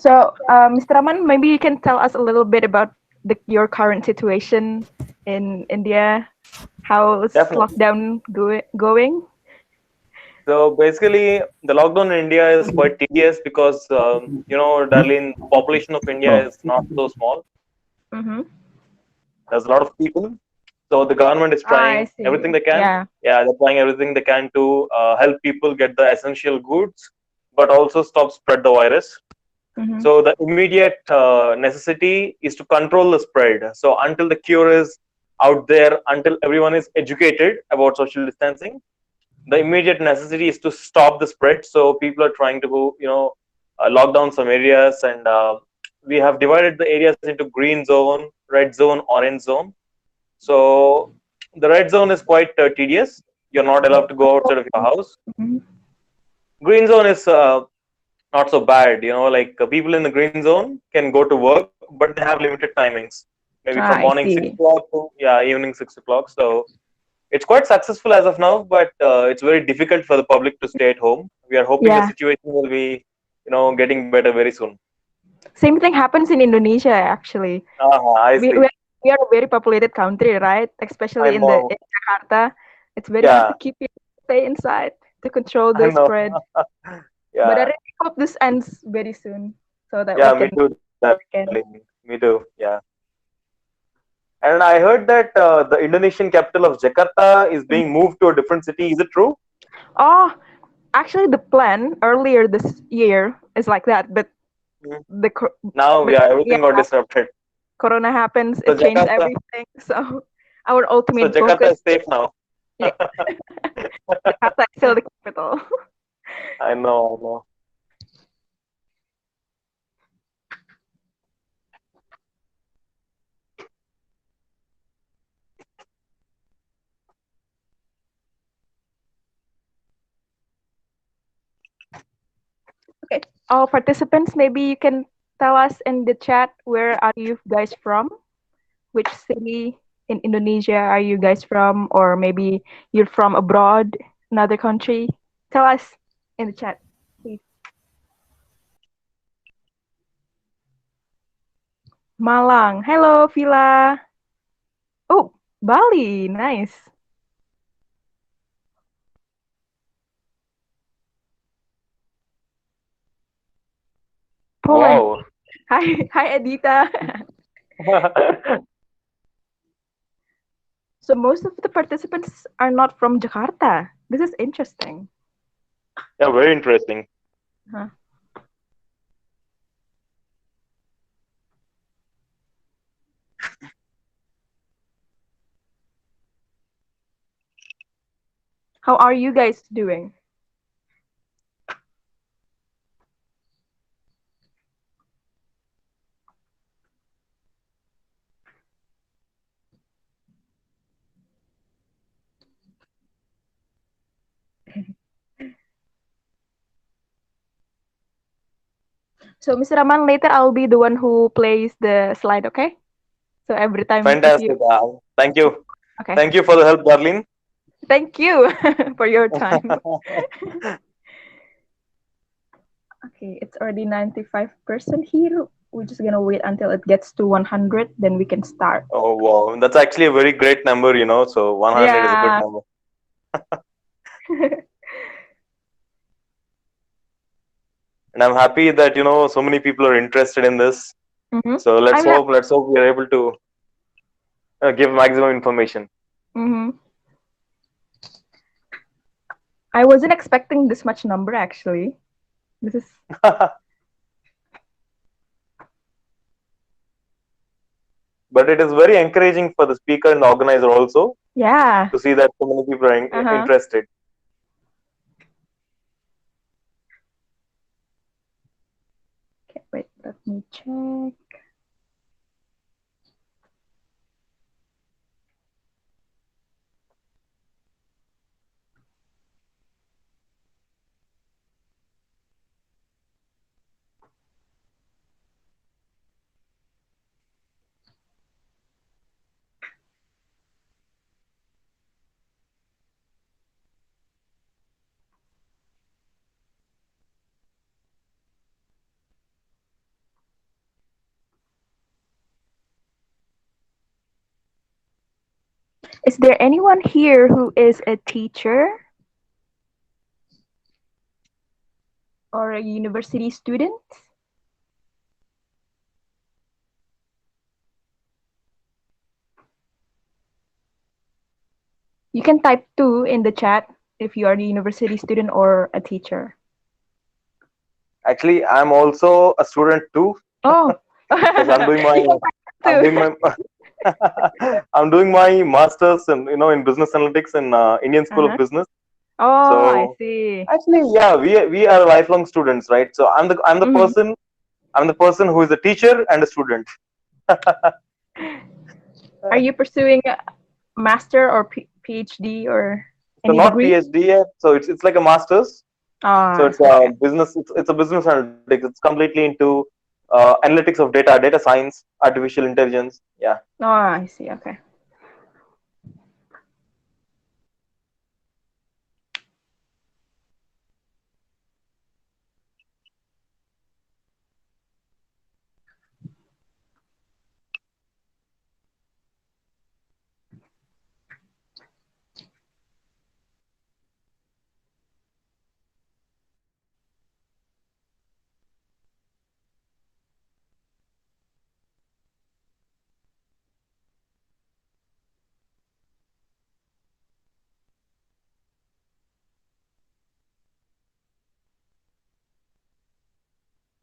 So, Mr. Raman, maybe you can tell us a little bit about your current situation in India. How's Definitely. lockdown going? So basically, the lockdown in India is quite tedious because, Darlene, the population of India is not so small. Mm-hmm. There's a lot of people. So the government is I trying see. everything they can. Yeah. Yeah, they're trying everything they can to help people get the essential goods, but also stop spread the virus. Mm-hmm. So the immediate necessity is to control the spread. So until the cure is out there, until everyone is educated about social distancing, the immediate necessity is to stop the spread. So people are trying to, lock down some areas, and we have divided the areas into green zone, red zone, orange zone. So the red zone is quite tedious. You're not allowed to go outside of your house. Mm-hmm. Green zone is not so bad. Like people in the green zone can go to work, but they have limited timings. Maybe from I morning six see. o'clock to evening 6 o'clock. So it's quite successful as of now, but it's very difficult for the public to stay at home. We are hoping the Yeah. situation will be, getting better very soon. Same thing happens in Indonesia, actually. I We, see. we, we are a very populated country, right? I Especially know. in Jakarta. It's very hard Yeah, to keep people stay inside to control I the know. spread. But I Yeah, really hope this ends very soon so that we yeah. Me can too, darling. again. Me too. Yeah. And I heard that the Indonesian capital of Jakarta is being moved to a different city. Is it true? Oh, actually, the plan earlier this year is like that, but Mhm. the cor- Now, but yeah, yeah, everything got disrupted. Corona happens. So It changed Jakarta, everything. So our so ultimate Jakarta focus, is safe now. yeah, Jakarta is still the capital. I know, I know. Okay, all participants, maybe you can tell us in the chat where are you guys from? Which city in Indonesia are you guys from? Or maybe you're from abroad, another country. Tell us in the chat, please. Malang. Hello, Villa. Oh, Bali. Nice. Poland. Wow. Hi, hi, Edita. So most of the participants are not from Jakarta. This is interesting. Yeah, very interesting. Huh. How are you guys doing? So, Mr. Raman, later I'll be the one who plays the slide, okay? So every time if you Fantastic. Thank you. okay. Thank you for the help, Darlene. Thank you for your time. Okay, it's already 95% here. We're just gonna wait until it gets to 100, then we can start. Oh, wow. That's actually a very great number, So 100 is a good Yeah. number. And I'm happy that, so many people are interested in this. Mm-hmm. So let's I'm not. hope, let's hope we are able to give maximum information. Mm-hmm. I wasn't expecting this much number actually. This is But it is very encouraging for the speaker and the organizer also yeah. to see that so many people are Uh-huh. interested. Okay, wait, let me check. Is there anyone here who is a teacher or a university student? You can type 2 in the chat if you are a university student or a teacher. Actually, I'm also a student too. Oh, Yes, I'm doing my you can I'm type doing my I'm doing my masters in in business analytics in Indian 2. School of Business. Oh, I So see. actually, yeah, we are lifelong students, right? So Mhm. I'm the person who is a teacher and a student. Are you pursuing a master or PhD or So any not degree? PhD yet. So it's like a masters. So Ah, it's okay. a business. It's a business analytics. It's completely into analytics of data science, artificial intelligence. Yeah. Oh, I see. Okay.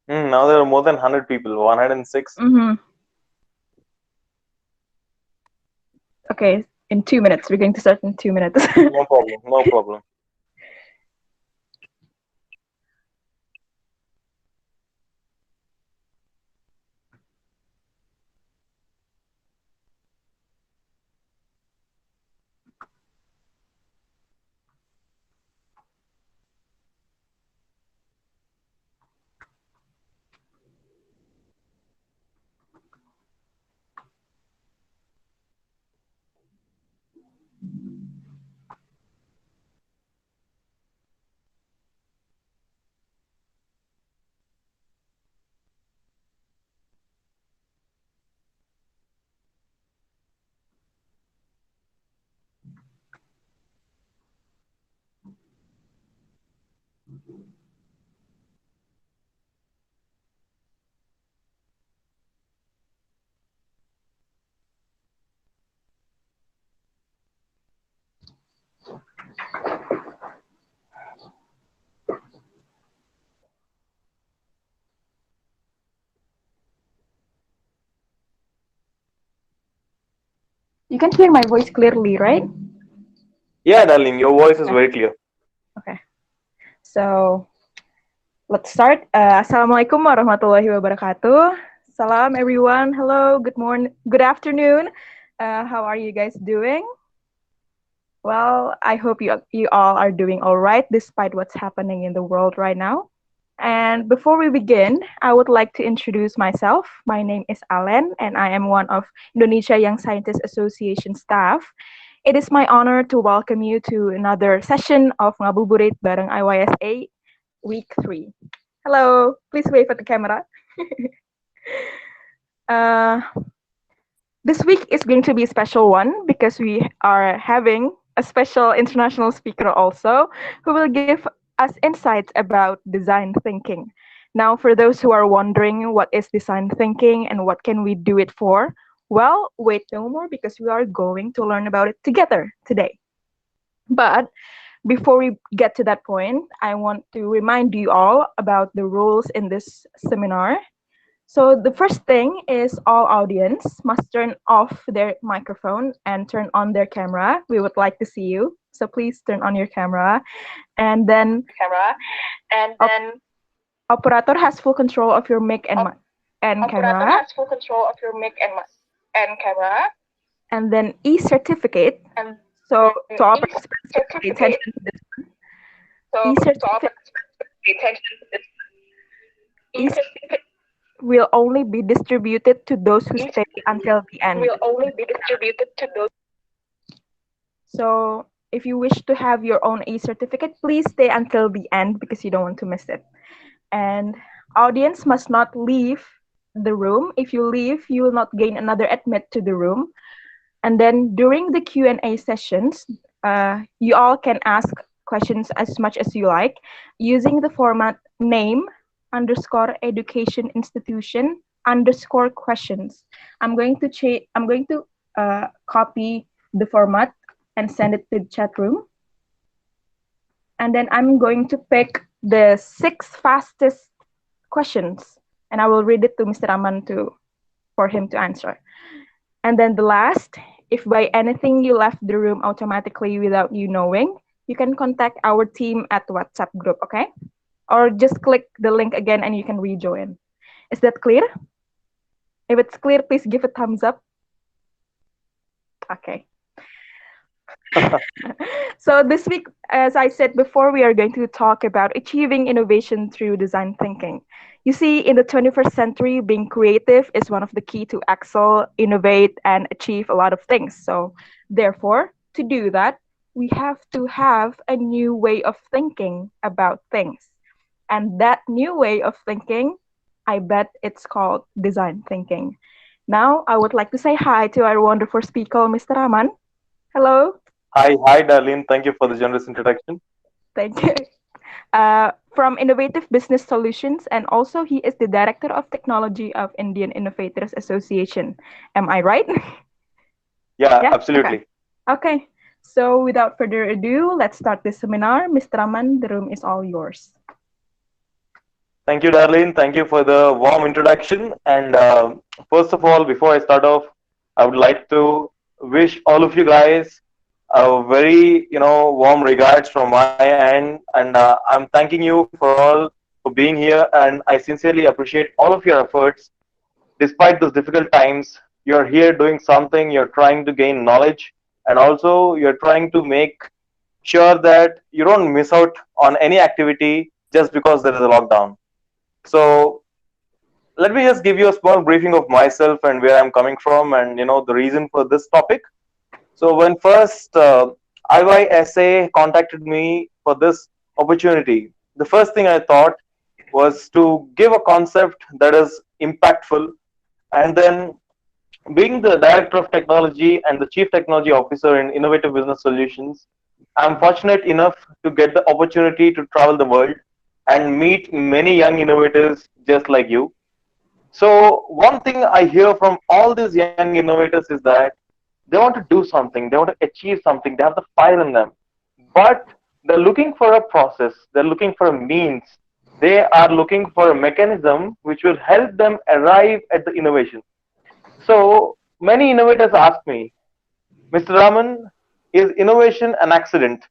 Now there are more than 100 people. 106. Mm-hmm. Okay. In 2 minutes, we're going to start in 2 minutes. No problem. No problem. You can hear my voice clearly, right? Yeah, darling, your voice is Yeah. very clear. Okay. So let's start. Assalamualaikum warahmatullahi wabarakatuh. Salam everyone. Hello. Good morning. Good afternoon. How are you guys doing? Well, I hope you all are doing all right despite what's happening in the world right now. And before we begin, I would like to introduce myself. My name is Alen, and I am one of Indonesia Young Scientists Association staff. It is my honor to welcome you to another session of Ngabuburit Bareng IYSA Week-3. Hello, please wave at the camera. uh, this week is going to be a special one because we are having a special international speaker also who will give us insights about design thinking. Now, for those who are wondering what is design thinking and what can we do it for, well, wait no more because we are going to learn about it together today. But before we get to that point, I want to remind you all about the rules in this seminar. So the first thing is all audience must turn off their microphone and turn on their camera. We would like to see you. So please turn on your camera. And then op- operator has full control of your mic and camera. And then e-certificate. So to our participants, pay attention to this. E-certificate e-certificate will only be distributed to those who stay until the end. So if you wish to have your own e-certificate, please stay until the end because you don't want to miss it. And audience must not leave the room. If you leave, you will not gain another admit to the room. And then during the Q&A sessions, you all can ask questions as much as you like using the format name underscore education institution underscore questions. I'm going to copy the format and send it to the chat room. And then I'm going to pick the 6 fastest questions and I will read it to Mr. Raman for him to answer. And then the last, if by anything you left the room automatically without you knowing, you can contact our team at WhatsApp group, okay? Or just click the link again and you can rejoin. Is that clear? If it's clear, please give a thumbs up. Okay. So this week, as I said before, we are going to talk about achieving innovation through design thinking. You see, in the 21st century, being creative is one of the key to excel, innovate, and achieve a lot of things. So therefore, to do that, we have to have a new way of thinking about things. And that new way of thinking, I bet it's called design thinking. Now, I would like to say hi to our wonderful speaker, Mr. Raman. Hello. Hi, Darlene. Thank you for the generous introduction. Thank you. From Innovative Business Solutions, and also he is the Director of Technology of Indian Innovators Association. Am I right? Yeah, Yeah? absolutely. Okay. So without further ado, let's start this seminar. Mr. Raman, the room is all yours. Thank you, Darlene. Thank you for the warm introduction. And first of all, before I start off, I would like to wish all of you guys a very, warm regards from my end. And I'm thanking you for all for being here. And I sincerely appreciate all of your efforts. Despite those difficult times, you're here doing something, you're trying to gain knowledge, and also you're trying to make sure that you don't miss out on any activity just because there is a lockdown. So let me just give you a small briefing of myself and where I'm coming from, and the reason for this topic. So when first IYSA contacted me for this opportunity, the first thing I thought was to give a concept that is impactful, and then being the director of technology and the chief technology officer in Innovative Business Solutions, I'm fortunate enough to get the opportunity to travel the world and meet many young innovators just like you. So one thing I hear from all these young innovators is that they want to do something, they want to achieve something, they have the fire in them, but they're looking for a process, they're looking for a means, they are looking for a mechanism which will help them arrive at the innovation. So many innovators ask me, Mr. Raman, is innovation an accident?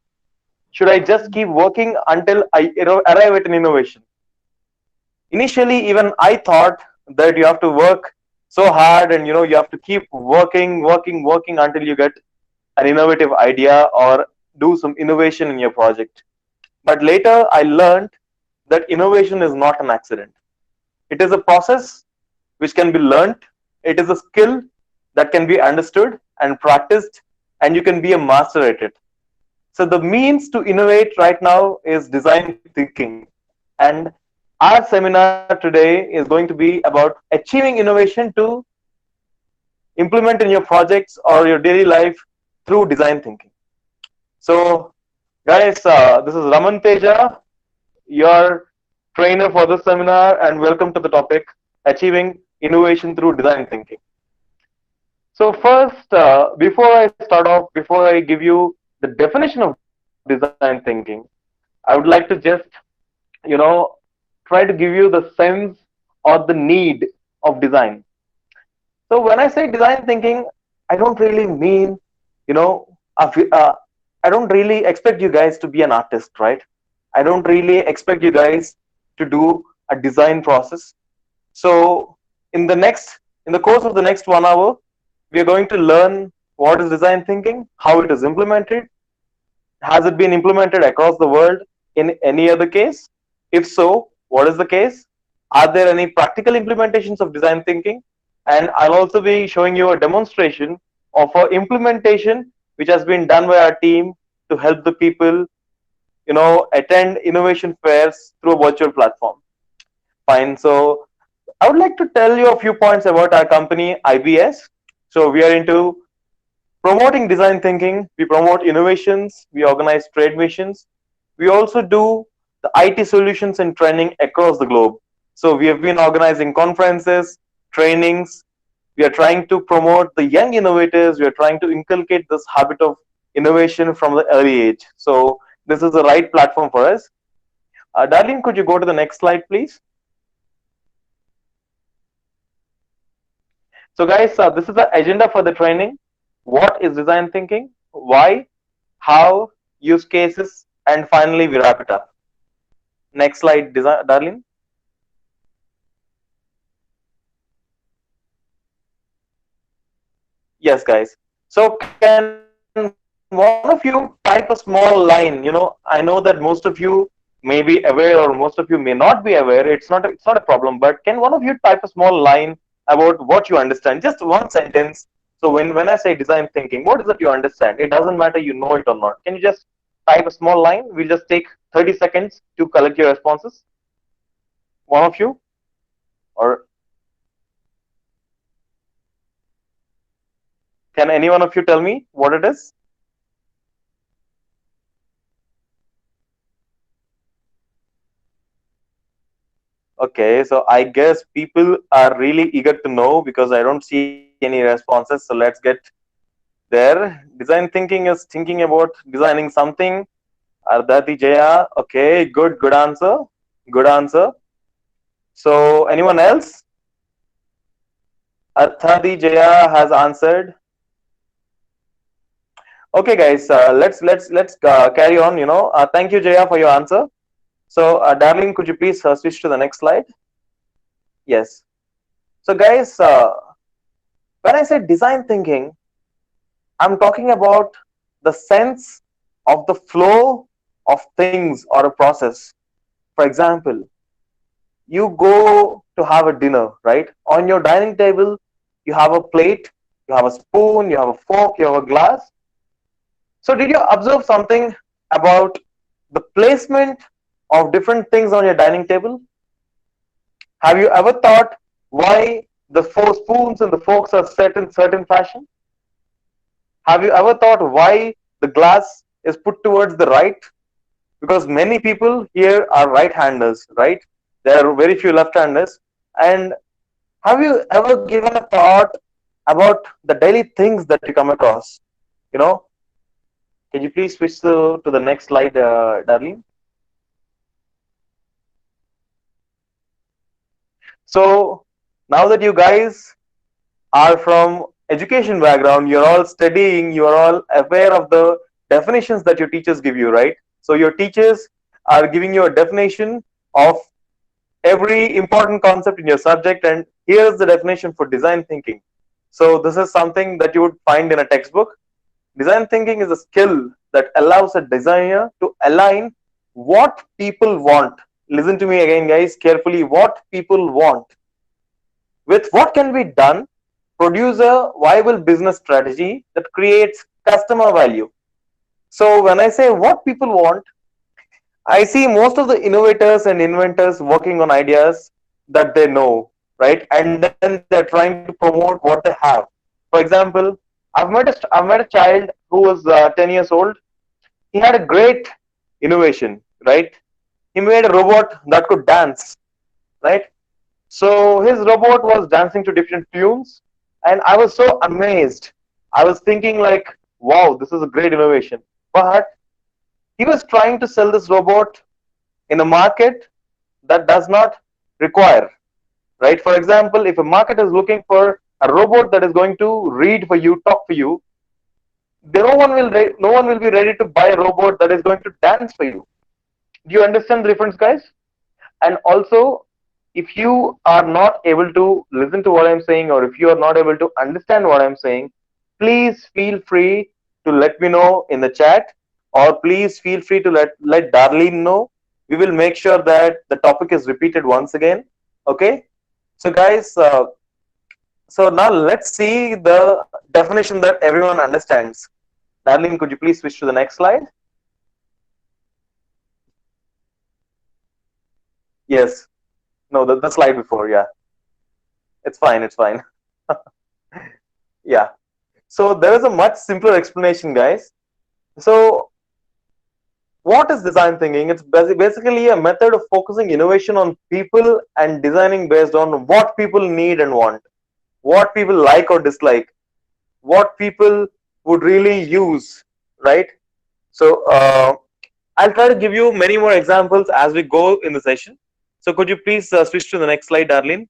Should I just keep working until I arrive at an innovation? Initially, even I thought that you have to work so hard and you have to keep working until you get an innovative idea or do some innovation in your project. But later I learned that innovation is not an accident. It is a process which can be learned. It is a skill that can be understood and practiced, and you can be a master at it. So the means to innovate right now is design thinking. And our seminar today is going to be about achieving innovation to implement in your projects or your daily life through design thinking. So, guys, this is Raman Teja, your trainer for this seminar, and welcome to the topic achieving innovation through design thinking. So, first, before I start off, before I give you the definition of design thinking, I would like to just, you know, try to give you the sense or the need of design. So when I say design thinking, I don't really mean, you know, I don't really expect you guys to be an artist, right? I don't really expect you guys to do a design process. So in the course of the next 1 hour, we are going to learn what is design thinking, how it is implemented, has it been implemented across the world in any other case? If so, what is the case? Are there any practical implementations of design thinking? And I'll also be showing you a demonstration of our implementation which has been done by our team to help the people, attend innovation fairs through a virtual platform. Fine. So I would like to tell you a few points about our company, IBS. So we are into Promoting design thinking, we promote innovations, we organize trade missions, we also do the IT solutions and training across the globe. So we have been organizing conferences, trainings, we are trying to promote the young innovators, we are trying to inculcate this habit of innovation from the early age. So this is the right platform for us. Darlene, could you go to the next slide, please? So, guys, this is the agenda for the training. What is design thinking? Why? How? Use cases? And finally, we wrap it up. Next slide, Darlene. Yes, guys. So, can one of you type a small line? I know that most of you may be aware or most of you may not be aware. It's not a problem. But can one of you type a small line about what you understand? Just one sentence. So when I say design thinking, what is it you understand? It doesn't matter you know it or not. Can you just type a small line? We'll just take 30 seconds to collect your responses. One of you, or can any one of you tell me what it is? Okay, so I guess people are really eager to know because I don't see any responses. So let's get there. Design thinking is thinking about designing something. Ardhati Jaya. Okay, good answer. Good answer. So anyone else? Ardhati Jaya has answered. Okay, guys. Let's carry on. Thank you, Jaya, for your answer. So, darling, could you please switch to the next slide? Yes. So, guys, when I say design thinking, I'm talking about the sense of the flow of things or a process. For example, you go to have a dinner, right? On your dining table, you have a plate, you have a spoon, you have a fork, you have a glass. So, did you observe something about the placement of different things on your dining table? Have you ever thought why the four spoons and the forks are set in certain fashion? Have you ever thought why the glass is put towards the right? Because many people here are right-handers, right? There are very few left-handers. And have you ever given a thought about the daily things that you come across? You know, can you please switch to the next slide, Darlene? So now that you guys are from education background, you're all studying, you're all aware of the definitions that your teachers give you, right? So your teachers are giving you a definition of every important concept in your subject, and here's the definition for design thinking. So this is something that you would find in a textbook. Design thinking is a skill that allows a designer to align what people want. Listen to me again, guys, carefully. What people want with what can be done, produce a viable business strategy that creates customer value. So when I say what people want, I see most of the innovators and inventors working on ideas that they know, right? And then they're trying to promote what they have. For example, I've met a child who was 10 years old. He had a great innovation, right? He made a robot that could dance, right? So his robot was dancing to different tunes, and I was so amazed. I was thinking like, wow, this is a great innovation. But he was trying to sell this robot in a market that does not require, right? For example, if a market is looking for a robot that is going to read for you, talk for you, no one will be ready to buy a robot that is going to dance for you. Do you understand the difference, guys? And also, if you are not able to listen to what I'm saying, or if you are not able to understand what I'm saying, please feel free to let me know in the chat, or please feel free to let Darlene know. We will make sure that the topic is repeated once again. Okay. So, guys, so now let's see the definition that everyone understands. Darlene, could you please switch to the next slide? Yes. No, the slide before. Yeah. It's fine. It's fine. Yeah. So there is a much simpler explanation, guys. So what is design thinking? It's basically a method of focusing innovation on people and designing based on what people need and want, what people like or dislike, what people would really use, right? So I'll try to give you many more examples as we go in the session. So could you please switch to the next slide, Darlene?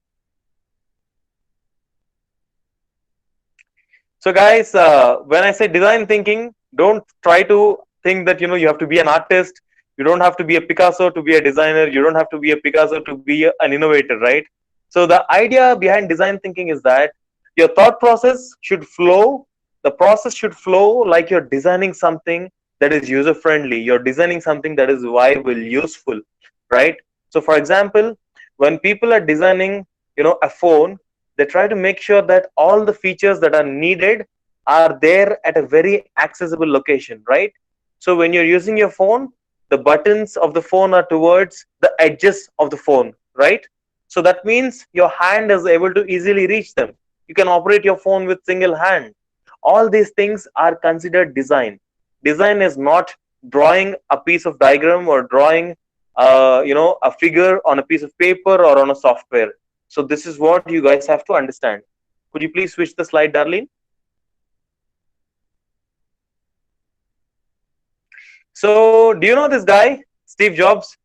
So guys, when I say design thinking, don't try to think that you have to be an artist. You don't have to be a Picasso to be a designer. You don't have to be a Picasso to be an innovator, right? So the idea behind design thinking is that your thought process should flow. The process should flow like you're designing something that is user friendly. You're designing something that is viable, useful, right? So for example, when people are designing, a phone, they try to make sure that all the features that are needed are there at a very accessible location, right? So when you're using your phone, the buttons of the phone are towards the edges of the phone, right? So that means your hand is able to easily reach them. You can operate your phone with single hand. All these things are considered design. Design is not drawing a piece of diagram or drawing a figure on a piece of paper or on a software. So this is what you guys have to understand. Could you please switch the slide, Darlene? So do you know this guy, Steve Jobs?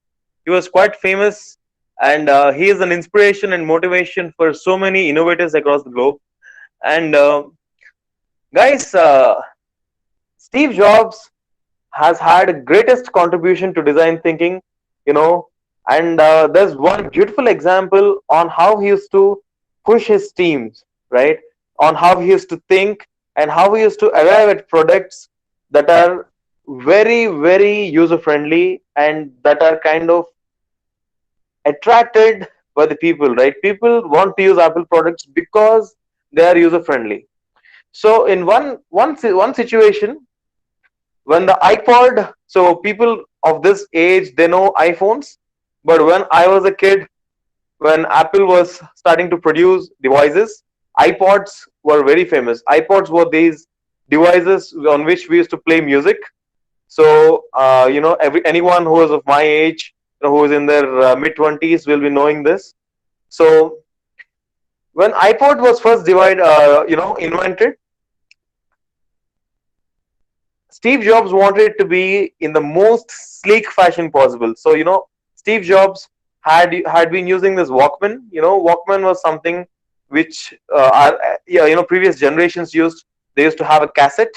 He was quite famous, and he is an inspiration and motivation for so many innovators across the globe. And guys, Steve Jobs has had greatest contribution to design thinking, you know, and there's one beautiful example on how he used to push his teams, right? On how he used to think and how he used to arrive at products that are very, very user friendly and that are kind of attracted by the people, right? People want to use Apple products because they are user friendly. So in one situation, when the iPod, so people of this age, they know iPhones, but when I was a kid, when Apple was starting to produce devices, iPods were very famous. iPods were these devices on which we used to play music. So anyone who is of my age, who is in their mid 20s, will be knowing this. So when iPod was first invented, Steve Jobs wanted it to be in the most sleek fashion possible. So Steve Jobs had been using this Walkman. Walkman was something which previous generations used. They used to have a cassette,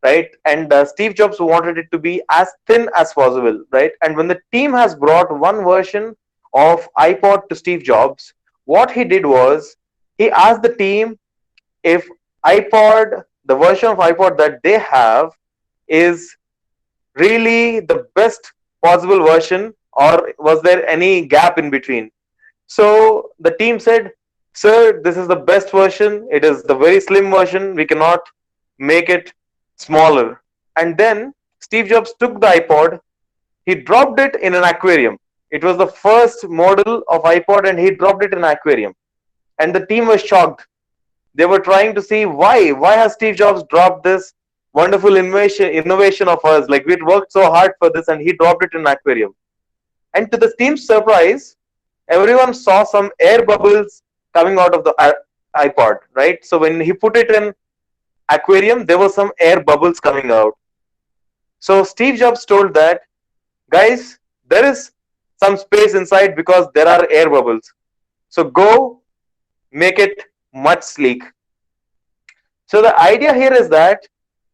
right? And Steve Jobs wanted it to be as thin as possible, right? And when the team has brought one version of iPod to Steve Jobs, what he did was he asked the team if the version of iPod that they have is really the best possible version, or was there any gap in between? So the team said, sir, this is the best version. It is the very slim version. We cannot make it smaller. And then Steve Jobs took the iPod, he dropped it in an aquarium. It was the first model of iPod and he dropped it in an aquarium. And the team was shocked. They were trying to see why has Steve Jobs dropped this wonderful innovation of us? Like, we worked so hard for this and he dropped it in an aquarium. And to the team's surprise, everyone saw some air bubbles coming out of the iPod, right? So when he put it in aquarium, there were some air bubbles coming out. So Steve Jobs told that, guys, there is some space inside because there are air bubbles. So go make it much sleek. So the idea here is that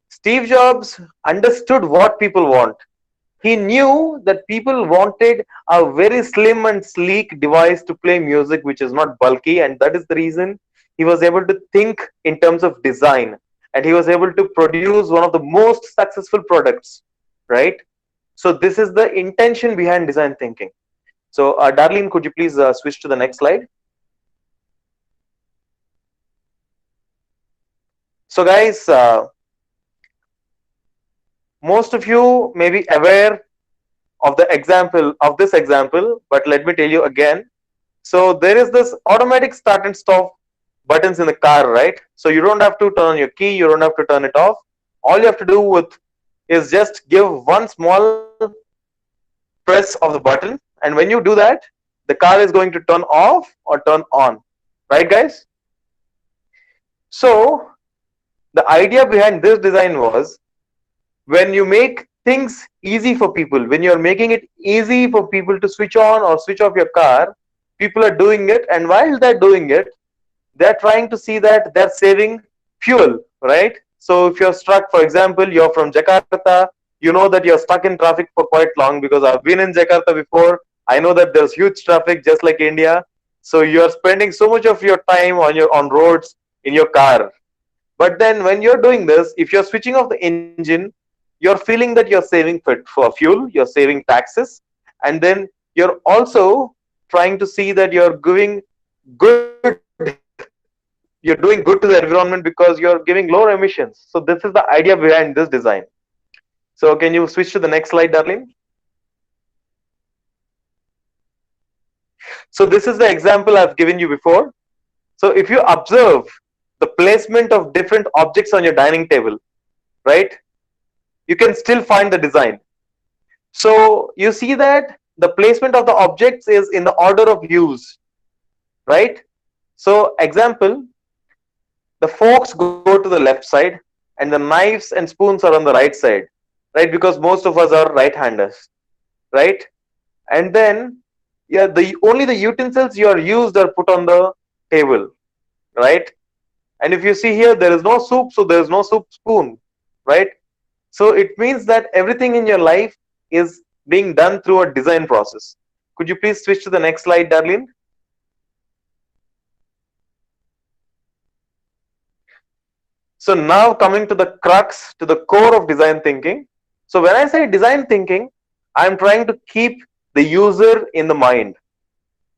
Steve Jobs understood what people want. He knew that people wanted a very slim and sleek device to play music, which is not bulky, and that is the reason he was able to think in terms of design, and he was able to produce one of the most successful products, right? So this is the intention behind design thinking. So Darlene, could you please switch to the next slide? So guys, most of you may be aware of this example, but let me tell you again. So there is this automatic start and stop buttons in the car, right? So you don't have to turn on your key, you don't have to turn it off. All you have to do with is just give one small press of the button, and when you do that, the car is going to turn off or turn on, right, guys? So the idea behind this design was, when you make things easy for people, when you're making it easy for people to switch on or switch off your car, people are doing it, and while they're doing it, they're trying to see that they're saving fuel, right? So if you're stuck, for example, you're from Jakarta, you know that you're stuck in traffic for quite long, because I've been in Jakarta before. I know that there's huge traffic just like India. So you're spending so much of your time on roads in your car. But then when you're doing this, if you're switching off the engine, you're feeling that you're saving for fuel, you're saving taxes, and then you're also trying to see that you're giving good, you're doing good to the environment because you're giving lower emissions. So this is the idea behind this design. So can you switch to the next slide, Darlene? So this is the example I've given you before. So if you observe the placement of different objects on your dining table, right, you can still find the design. So you see that the placement of the objects is in the order of use, right? So example, the forks go to the left side and the knives and spoons are on the right side, right? Because most of us are right-handers, right? And then, yeah, the only the utensils you are used are put on the table, right? And if you see here, there is no soup, so there is no soup spoon, right? So it means that everything in your life is being done through a design process. Could you please switch to the next slide, Darlene? So now coming to the crux, to the core of design thinking. So when I say design thinking, I'm trying to keep the user in the mind,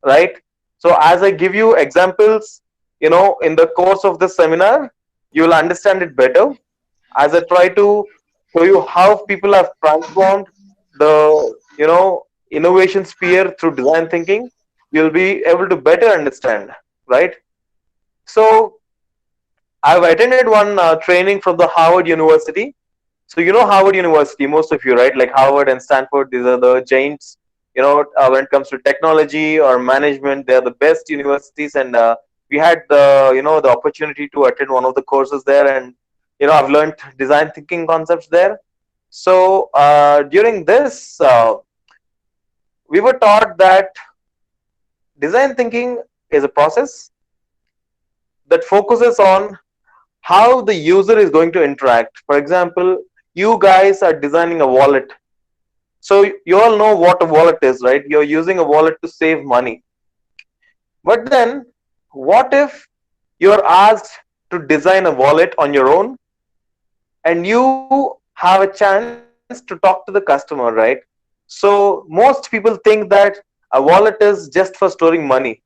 right? So as I give you examples, in the course of this seminar, you will understand it better. As I try to show you how people have transformed the, innovation sphere through design thinking, you'll be able to better understand, right? So I've attended one training from the Harvard University. So you know Harvard University, most of you, right? Like Harvard and Stanford, these are the giants. When it comes to technology or management, they are the best universities. And we had the opportunity to attend one of the courses there, and I've learned design thinking concepts there. So during this, we were taught that design thinking is a process that focuses on how the user is going to interact. For example, you guys are designing a wallet. So you all know what a wallet is, right? You're using a wallet to save money. But then, what if you're asked to design a wallet on your own and you have a chance to talk to the customer, right? So most people think that a wallet is just for storing money,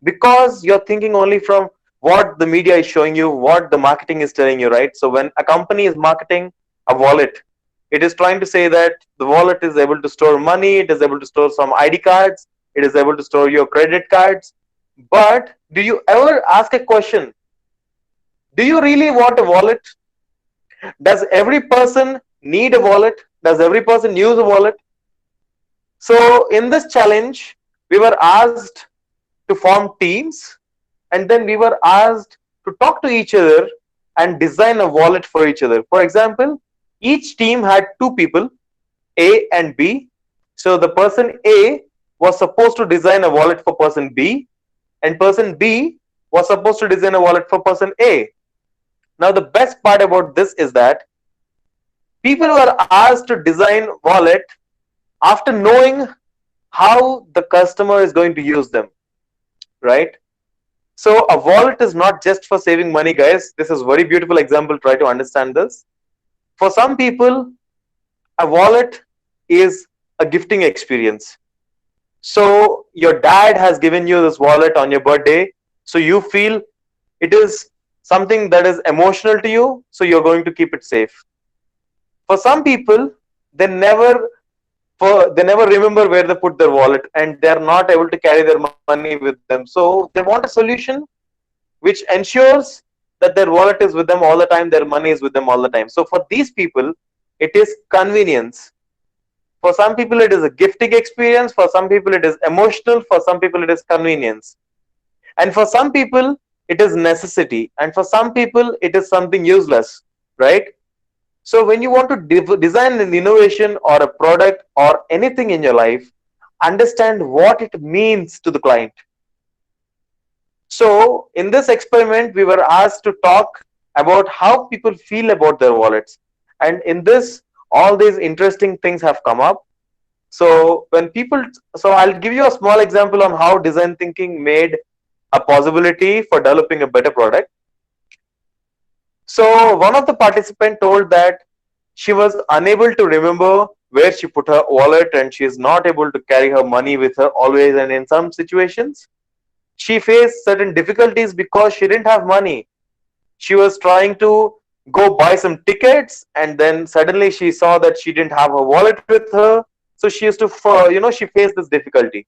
because you're thinking only from what the media is showing you, what the marketing is telling you, right? So when a company is marketing a wallet, it is trying to say that the wallet is able to store money, it is able to store some ID cards, it is able to store your credit cards. But do you ever ask a question? Do you really want a wallet? Does every person need a wallet? Does every person use a wallet? So in this challenge, we were asked to form teams, and then we were asked to talk to each other and design a wallet for each other. For example, each team had two people, A and B. So the person A was supposed to design a wallet for person B, and person B was supposed to design a wallet for person A. Now the best part about this is that people were asked to design wallet after knowing how the customer is going to use them, right? So a wallet is not just for saving money, guys. This is a very beautiful example. Try to understand this. For some people, a wallet is a gifting experience. So your dad has given you this wallet on your birthday. So you feel it is something that is emotional to you. So you're going to keep it safe. For some people, they never they never remember where they put their wallet, and they're not able to carry their money with them. So they want a solution which ensures that their wallet is with them all the time, their money is with them all the time. So for these people, it is convenience. For some people, it is a gifting experience. For some people, it is emotional. For some people, it is convenience. And for some people, it is necessity. And for some people, it is something useless, right? So when you want to design an innovation or a product or anything in your life, understand what it means to the client. So in this experiment, we were asked to talk about how people feel about their wallets. And in this, all these interesting things have come up. So when people, so I'll give you a small example on how design thinking made a possibility for developing a better product. So one of the participants told that she was unable to remember where she put her wallet and she is not able to carry her money with her always, and in some situations she faced certain difficulties because she didn't have money. She was trying to go buy some tickets and then suddenly she saw that she didn't have her wallet with her, so she used to she faced this difficulty.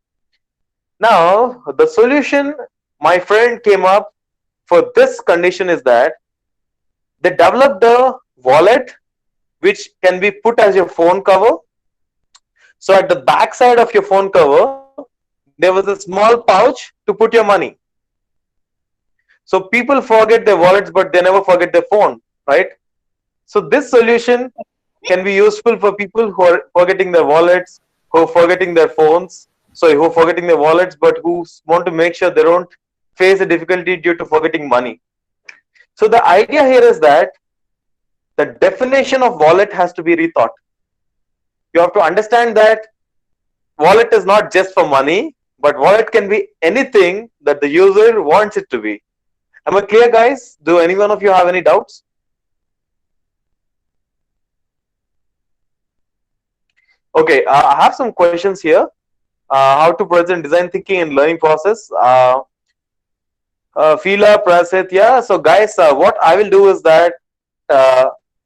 Now the solution my friend came up for this condition is that they developed a wallet which can be put as your phone cover. So at the back side of your phone cover, there was a small pouch to put your money. So people forget their wallets, but they never forget their phone, right? So this solution can be useful for people who are forgetting their wallets, who are forgetting their phones, sorry, who are forgetting their wallets, but who want to make sure they don't face a difficulty due to forgetting money. So the idea here is that the definition of wallet has to be rethought. You have to understand that wallet is not just for money, but wallet can be anything that the user wants it to be. Am I clear, guys? Do any one of you have any doubts? Okay, I have some questions here. How to present design thinking and learning process. Fila, Prasit, yeah. So, guys, what I will do is that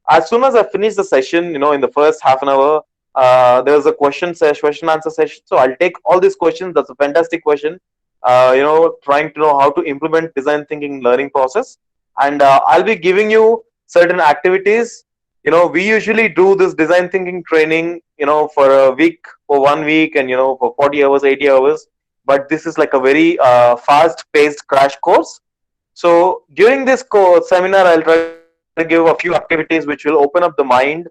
as soon as I finish the session, in the first half an hour, there's a question answer session. So I'll take all these questions. That's a fantastic question. Trying to know how to implement design thinking learning process, and I'll be giving you certain activities. We usually do this design thinking training, for a week, for 1 week, and for 40 hours, 80 hours. But this is like a very fast-paced crash course. So during this seminar, I'll try to give a few activities which will open up the mind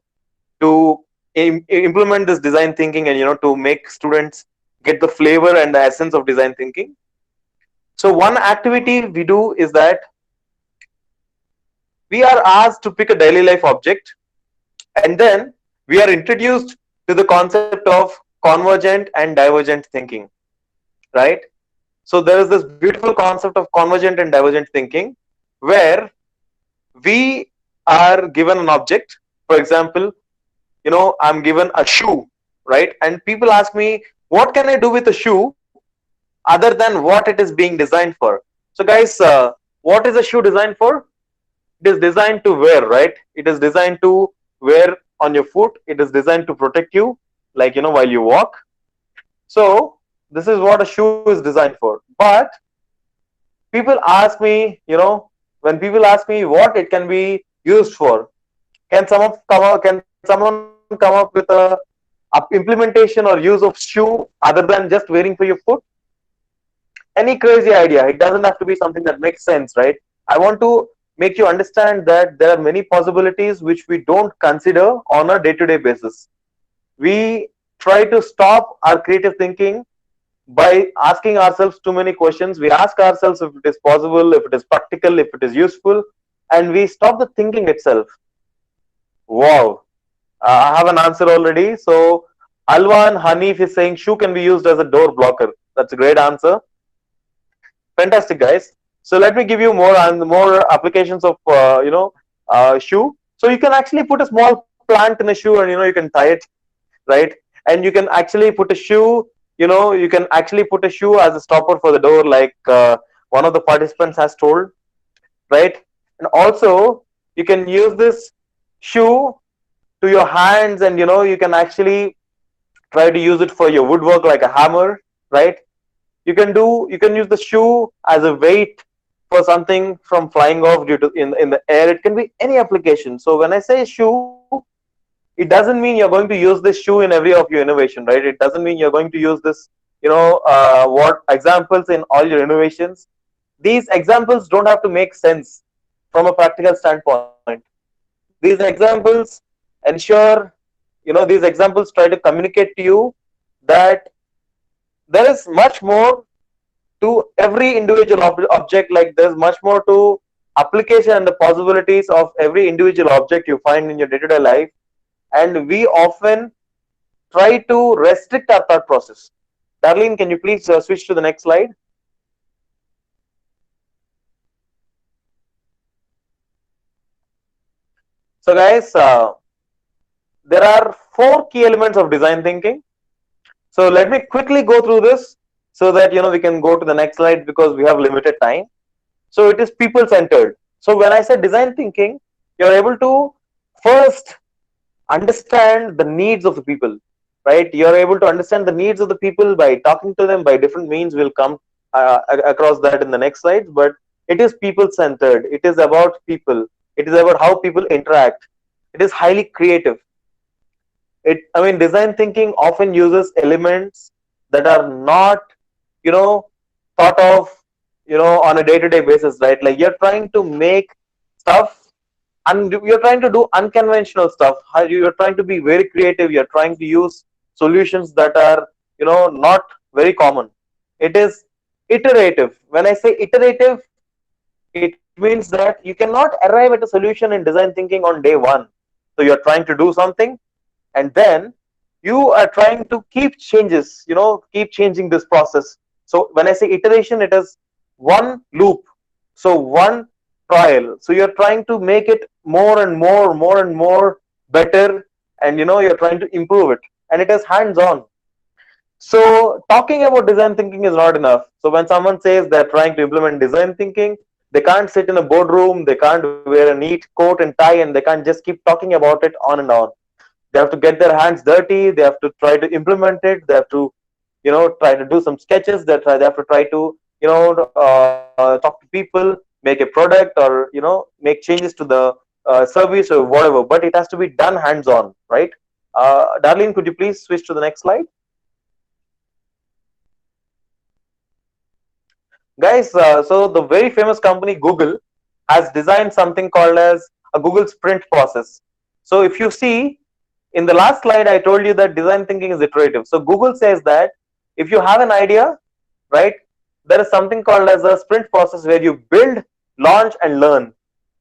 to implement this design thinking, and to make students get the flavor and the essence of design thinking. So one activity we do is that we are asked to pick a daily life object, and then we are introduced to the concept of convergent and divergent thinking, right? So there is this beautiful concept of convergent and divergent thinking where we are given an object. For example, I'm given a shoe, right? And people ask me, what can I do with a shoe other than what it is being designed for? So guys, what is a shoe designed for? It is designed to wear, right? It is designed to wear on your foot. It is designed to protect you, like, while you walk. So this is what a shoe is designed for. But people ask me, when people ask me what it can be used for, can someone come up with a implementation or use of shoe other than just wearing for your foot? Any crazy idea. It doesn't have to be something that makes sense, right? I want to make you understand that there are many possibilities which we don't consider on a day-to-day basis. We try to stop our creative thinking by asking ourselves too many questions. We ask ourselves if it is possible, if it is practical, if it is useful, and we stop the thinking itself. Wow. I have an answer already. So Alwan Hanif is saying shoe can be used as a door blocker. That's a great answer. Fantastic, guys. So let me give you more applications of shoe. So you can actually put a small plant in a shoe, and you can tie it, right? And you can actually put a shoe. You can actually put a shoe as a stopper for the door, like one of the participants has told, right? And also you can use this shoe to your hands, and you can actually try to use it for your woodwork like a hammer, right? You can use the shoe as a weight for something from flying off due to in the air. It can be any application. So when I say shoe, it doesn't mean you're going to use this shoe in every of your innovation, right? It doesn't mean you're going to use this, what examples in all your innovations. These examples don't have to make sense from a practical standpoint. These examples ensure, these examples try to communicate to you that there is much more to every individual object. Like there's much more to application and the possibilities of every individual object you find in your day-to-day life, and we often try to restrict our thought process. Darlene, can you please switch to the next slide? So guys, there are four key elements of design thinking. So let me quickly go through this so that we can go to the next slide because we have limited time. So it is people centered. So when I say design thinking, you're able to first understand the needs of the people, right? You're able to understand the needs of the people by talking to them by different means. We'll come across that in the next slides, but it is people centered. It is about people. It is about how people interact. It is highly creative. Design thinking often uses elements that are not, thought of, on a day-to-day basis, right? Like you're trying to make stuff and you're trying to do unconventional stuff. You're trying to be very creative. You're trying to use solutions that are, not very common. It is iterative. When I say iterative, it means that you cannot arrive at a solution in design thinking on day one. So you're trying to do something, and then you are trying to keep changes, keep changing this process. So when I say iteration, it is one loop, so one trial. So you're trying to make it more and more better, and you're trying to improve it, and it is hands on. So talking about design thinking is not enough. So when someone says they're trying to implement design thinking, they can't sit in a boardroom, they can't wear a neat coat and tie, and they can't just keep talking about it on and on. They have to get their hands dirty. They have to try to implement it. They have to, try to do some sketches. They have to try to, talk to people, make a product, or make changes to the service or whatever. But it has to be done hands-on, right? Darlene, could you please switch to the next slide? Guys, so the very famous company Google has designed something called as a Google sprint process. So if you see in the last slide, I told you that design thinking is iterative. So Google says that if you have an idea, right, there is something called as a sprint process where you build, launch, and learn.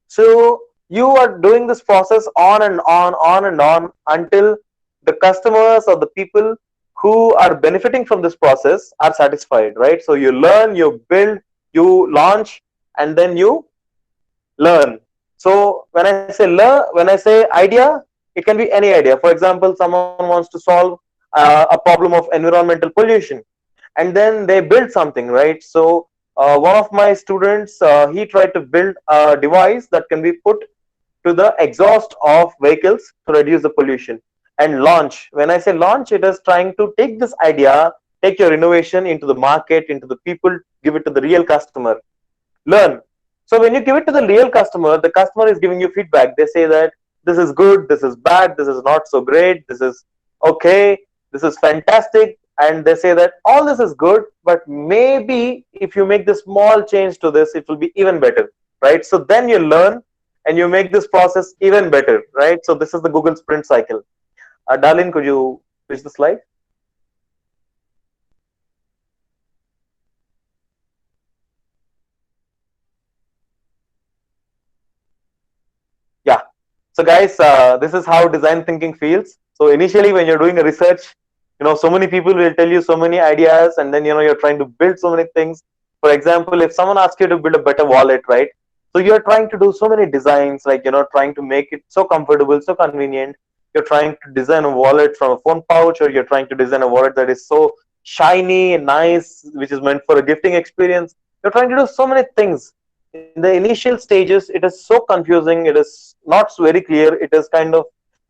So you are doing this process on and on until the customers or the people who are benefiting from this process are satisfied, right? So you learn, you build, you launch, and then you learn. So when I say when I say idea, it can be any idea. For example, someone wants to solve a problem of environmental pollution, and then they build something, right? So one of my students, he tried to build a device that can be put to the exhaust of vehicles to reduce the pollution. And launch, when I say launch, it is trying to take this idea, take your innovation into the market, into the people, give it to the real customer. Learn. So when you give it to the real customer, the customer is giving you feedback. They say that this is good, this is bad, this is not so great, this is okay, this is fantastic, and they say that all this is good, but maybe if you make this small change to this, it will be even better, right? So then you learn and you make this process even better, right? So this is the Google sprint cycle. Darlene, could you switch the slide? Yeah. So guys, this is how design thinking feels. So initially when you're doing a research, so many people will tell you so many ideas, and then you're trying to build so many things. For example, if someone asks you to build a better wallet, right? So you're trying to do so many designs, like trying to make it so comfortable, so convenient. You're trying to design a wallet from a phone pouch, or you're trying to design a wallet that is so shiny and nice, which is meant for a gifting experience. You're trying to do so many things. In the initial stages, it is so confusing. It is not very clear. It is kind of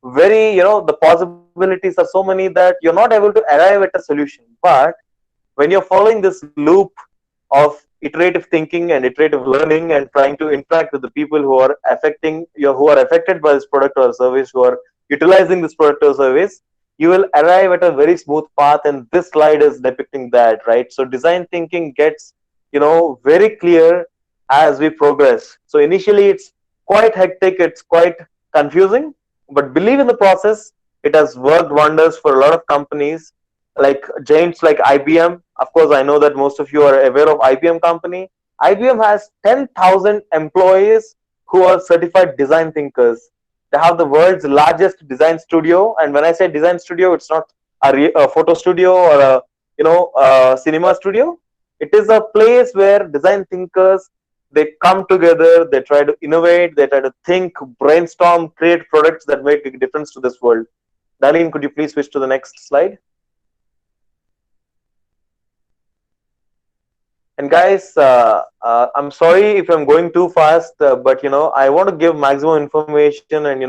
very, the possibilities are so many that you're not able to arrive at a solution. But when you're following this loop of iterative thinking and iterative learning and trying to interact with the people who are who are affected by this product or service, who are utilizing this product or service, you will arrive at a very smooth path. And this slide is depicting that, right? So design thinking gets, very clear as we progress. So initially it's quite hectic, it's quite confusing, but believe in the process. It has worked wonders for a lot of companies, like giants like IBM. Of course, I know that most of you are aware of IBM company. IBM has 10,000 employees who are certified design thinkers. They have the world's largest design studio, and when I say design studio, it's not a photo studio or a cinema studio. It is a place where design thinkers, they come together, they try to innovate, they try to think, brainstorm, create products that make a difference to this world. Darlene, could you please switch to the next slide? And guys, I'm sorry if I'm going too fast, but I want to give maximum information and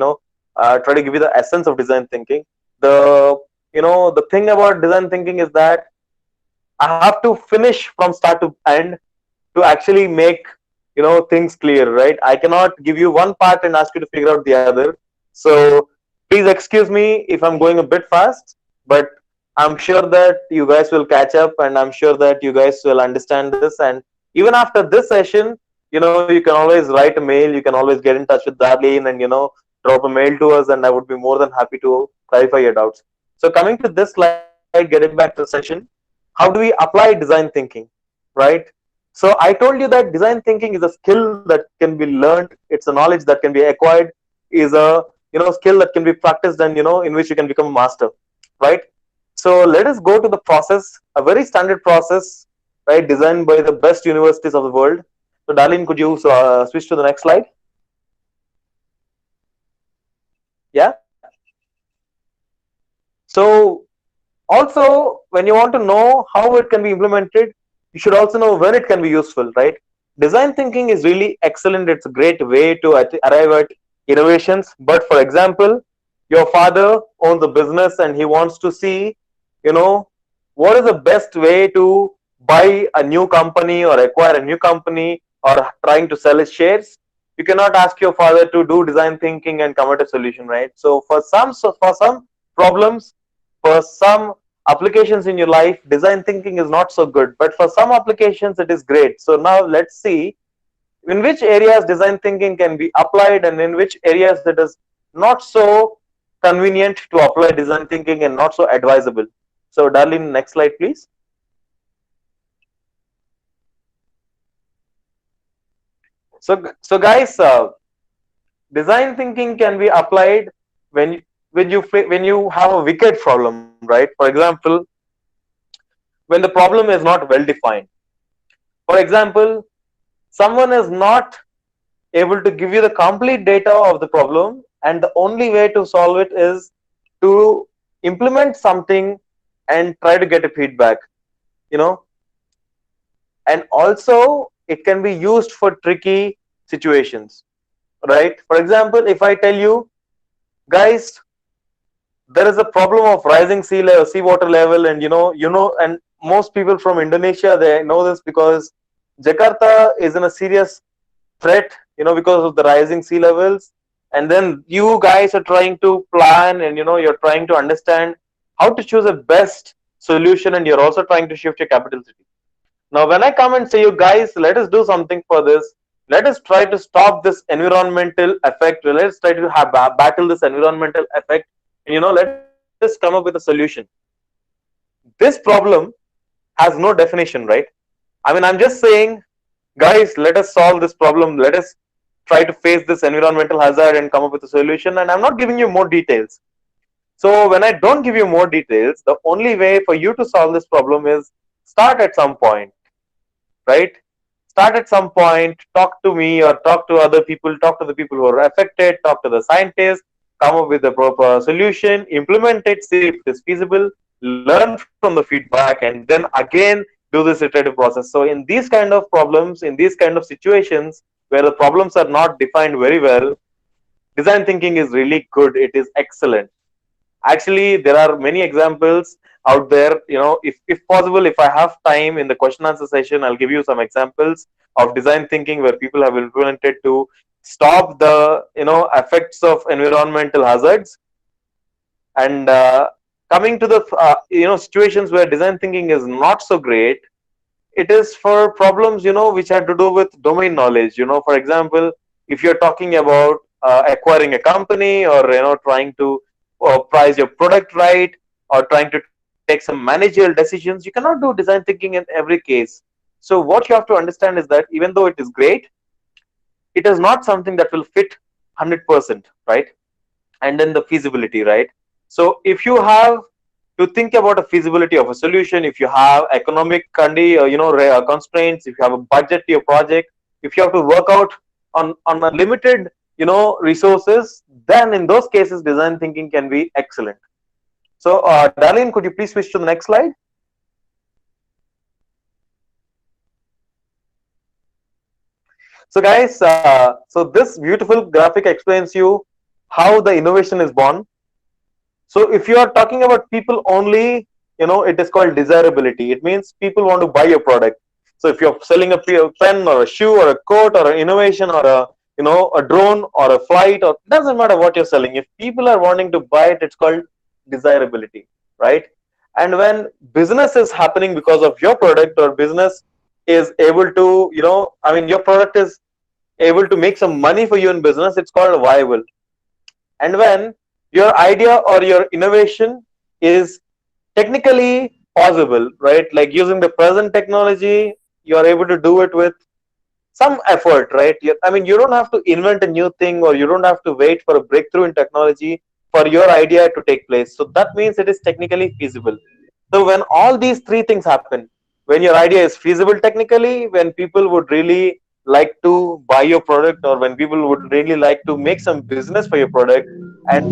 try to give you the essence of design thinking. The thing about design thinking is that I have to finish from start to end to actually make things clear, right? I cannot give you one part and ask you to figure out the other. So please excuse me if I'm going a bit fast, but I'm sure that you guys will catch up, and I'm sure that you guys will understand this. And even after this session, you can always write a mail, you can always get in touch with Darlene and drop a mail to us, and I would be more than happy to clarify your doubts. So coming to this slide, getting back to the session, how do we apply design thinking, right? So I told you that design thinking is a skill that can be learned, it's a knowledge that can be acquired, is a skill that can be practiced, and in which you can become a master, right? So let us go to the process, a very standard process, right, designed by the best universities of the world. So Darlene, could you switch to the next slide? Yeah. So also, when you want to know how it can be implemented, you should also know when it can be useful, right? Design thinking is really excellent. It's a great way to arrive at innovations. But for example, your father owns a business and he wants to see, you know, what is the best way to buy a new company or acquire a new company or trying to sell his shares. You cannot ask your father to do design thinking and come at a solution, right? So for some problems, for some applications in your life, design thinking is not so good, but for some applications it is great. So now let's see in which areas design thinking can be applied and in which areas it is not so convenient to apply design thinking and not so advisable. So Darlene, next slide please. So guys, design thinking can be applied when you have a wicked problem, right? For example, when the problem is not well defined. For example, someone is not able to give you the complete data of the problem, and the only way to solve it is to implement something and try to get a feedback, you know. And also it can be used for tricky situations, right? For example, if I tell you, guys, there is a problem of rising sea water level, and and most people from Indonesia, they know this because Jakarta is in a serious threat, because of the rising sea levels. And then you guys are trying to plan, and you're trying to understand how to choose a best solution, and you're also trying to shift your capital city. Now when I come and say, you guys, let us do something for this, let us try to stop this environmental effect, let's try to battle this environmental effect, and let us come up with a solution. This problem has no definition, right? I mean, I'm just saying, guys, let us solve this problem, let us try to face this environmental hazard and come up with a solution, and I'm not giving you more details. So when I don't give you more details, the only way for you to solve this problem is start at some point, right? Start at some point, talk to me or talk to other people, talk to the people who are affected, talk to the scientists, come up with a proper solution, implement it, see if it is feasible, learn from the feedback, and then again do this iterative process. So in these kind of problems, in these kind of situations where the problems are not defined very well, design thinking is really good. It is excellent. Actually, there are many examples out there. If possible, if I have time in the question answer session, I'll give you some examples of design thinking where people have implemented to stop the effects of environmental hazards. And coming to the situations where design thinking is not so great, it is for problems which had to do with domain knowledge. For example, if you're talking about acquiring a company, or trying to price your product right, or trying to take some managerial decisions, you cannot do design thinking in every case. So what you have to understand is that even though it is great, it is not something that will fit 100%, right? And then the feasibility, right? So if you have to think about a feasibility of a solution, if you have economic constraints, if you have a budget to your project, if you have to work out on a limited resources, then in those cases design thinking can be excellent. So Darlene, could you please switch to the next slide? So guys, so this beautiful graphic explains you how the innovation is born. So if you are talking about people only, it is called desirability. It means people want to buy your product. So if you're selling a pen or a shoe or a coat or an innovation or a drone or a flight, or doesn't matter what you're selling. If people are wanting to buy it, it's called desirability, right? And when business is happening because of your product, or business is able to, your product is able to make some money for you in business, it's called viable. And when your idea or your innovation is technically possible, right? Like using the present technology, you are able to do it with some effort, right? You don't have to invent a new thing, or you don't have to wait for a breakthrough in technology for your idea to take place. So that means it is technically feasible. So when all these three things happen, when your idea is feasible technically, when people would really like to buy your product, or when people would really like to make some business for your product, and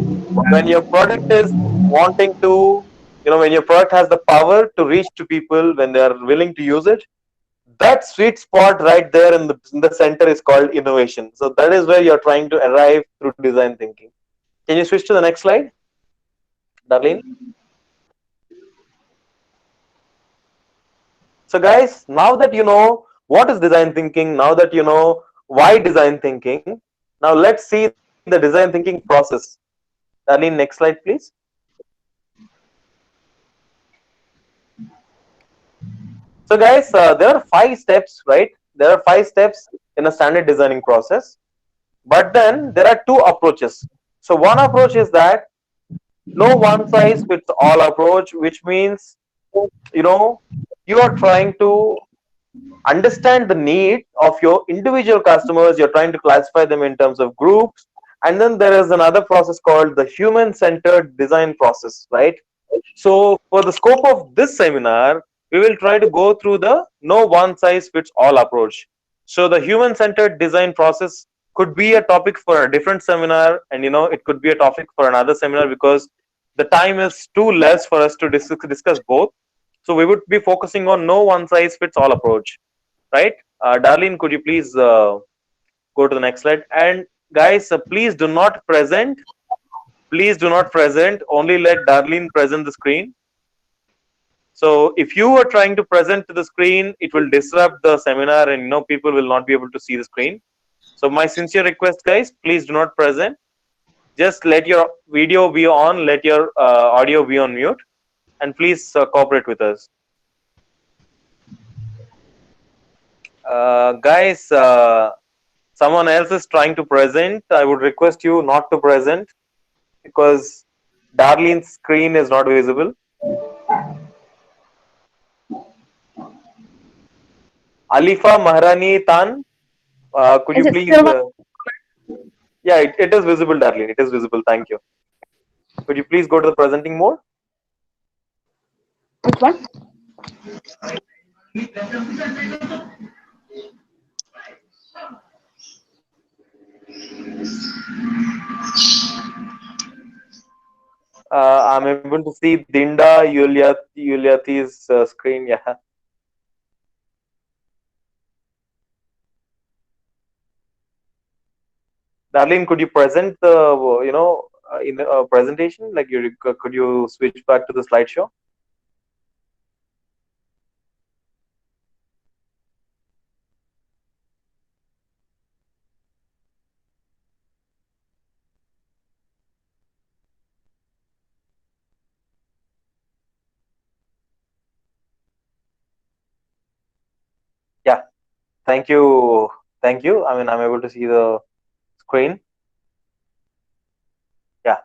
when your product is wanting to, when your product has the power to reach to people when they are willing to use it, that sweet spot right there in the center is called innovation. So that is where you're trying to arrive through design thinking. Can you switch to the next slide, Darlene? So guys, now that you know what is design thinking, now that you know why design thinking, now let's see the design thinking process. Darlene, next slide, please. So guys, there are 5 steps, right? There are 5 steps in a standard designing process, but then there are 2 approaches. So one approach is that no one size fits all approach, which means you know you are trying to understand the need of your individual customers. You're trying to classify them in terms of groups. And then there is another process called the human centered design process, right? So for the scope of this seminar, we will try to go through the no one size fits all approach. So the human centered design process could be a topic for a different seminar, and it could be a topic for another seminar, because the time is too less for us to discuss both. So we would be focusing on no one size fits all approach, right? Darlene, could you please go to the next slide? And guys, please do not present. Please do not present. Only let Darlene present the screen. So if you are trying to present to the screen, it will disrupt the seminar, and people will not be able to see the screen. So my sincere request, guys, please do not present. Just let your video be on, let your audio be on mute, and please cooperate with us. Guys, someone else is trying to present. I would request you not to present, because Darlene's screen is not visible. Alifa Maharani Tan, could Is you it please? still Yeah, it is visible, Darlene. It is visible. Thank you. Could you please go to the presenting mode? which one? I'm able to see Dinda Yuliati's screen. Yeah. Darlene, could you present the in a presentation? Like, could you switch back to the slideshow? Yeah. Thank you. Thank you. I mean, I'm able to see the screen. Yeah.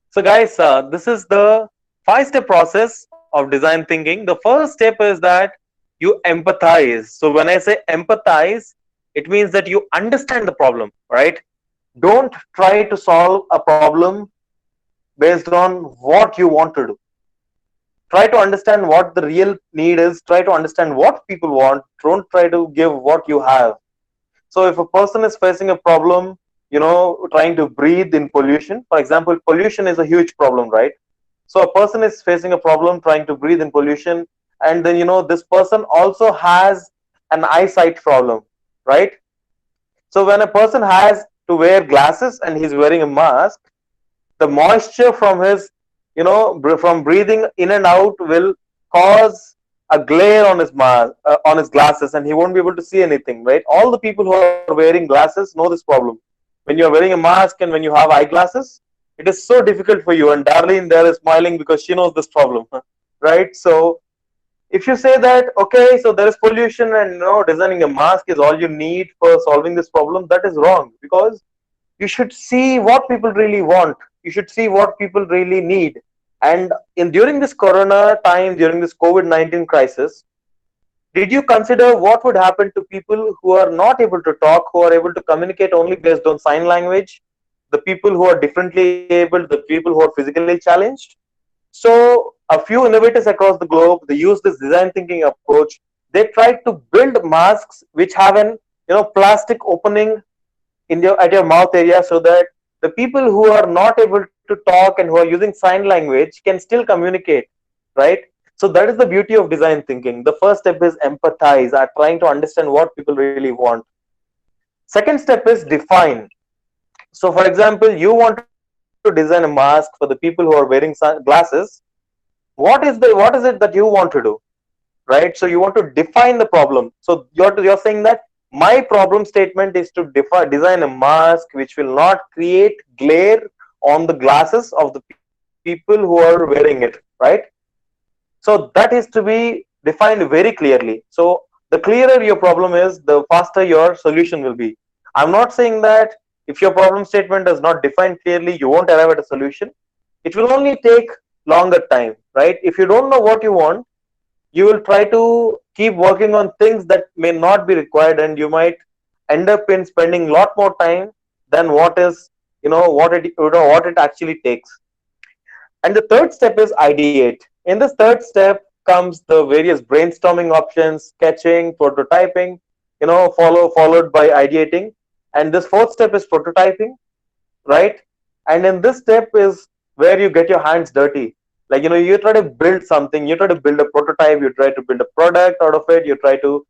So, guys, this is the five-step process of design thinking. The first step is that you empathize. So, when I say empathize, it means that you understand the problem, right? Don't try to solve a problem based on what you want to do. Try to understand what the real need is. Try to understand what people want. Don't try to give what you have. So if a person is facing a problem, trying to breathe in pollution, for example, pollution is a huge problem, right? So a person is facing a problem trying to breathe in pollution, and then this person also has an eyesight problem, right? So when a person has to wear glasses and he's wearing a mask, the moisture from his, from breathing in and out will cause a glare on his mask, on his glasses, and he won't be able to see anything, right? All the people who are wearing glasses know this problem. When you're wearing a mask and when you have eyeglasses, it is so difficult for you. And Darlene there is smiling because she knows this problem, right? So if you say that, okay, so there is pollution and designing a mask is all you need for solving this problem, that is wrong, because you should see what people really want. You should see what people really need. And in during this corona time, during this COVID-19 crisis, did you consider what would happen to people who are not able to talk, who are able to communicate only based on sign language, the people who are differently able, the people who are physically challenged? So a few innovators across the globe, they use this design thinking approach. They tried to build masks which have an plastic opening in your at your mouth area, so that the people who are not able to talk and who are using sign language can still communicate, right? So that is the beauty of design thinking. The first step is empathize, are trying to understand what people really want. Second step is define. So for example, you want to design a mask for the people who are wearing glasses. What is it that you want to do, right? So you want to define the problem. So you're saying that my problem statement is to design a mask which will not create glare on the glasses of the people who are wearing it, right? So that is to be defined very clearly. So the clearer your problem is, the faster your solution will be. I'm not saying that if your problem statement does not define clearly, you won't arrive at a solution. It will only take longer time, right? If you don't know what you want, you will try to keep working on things that may not be required, and you might end up in spending a lot more time than what it actually takes. And the third step is ideate. In this third step comes the various brainstorming options, sketching, prototyping, followed by ideating. And this fourth step is prototyping, right? And in this step is where you get your hands dirty. Like, you try to build something, you try to build a prototype, you try to build a product out of it, you try to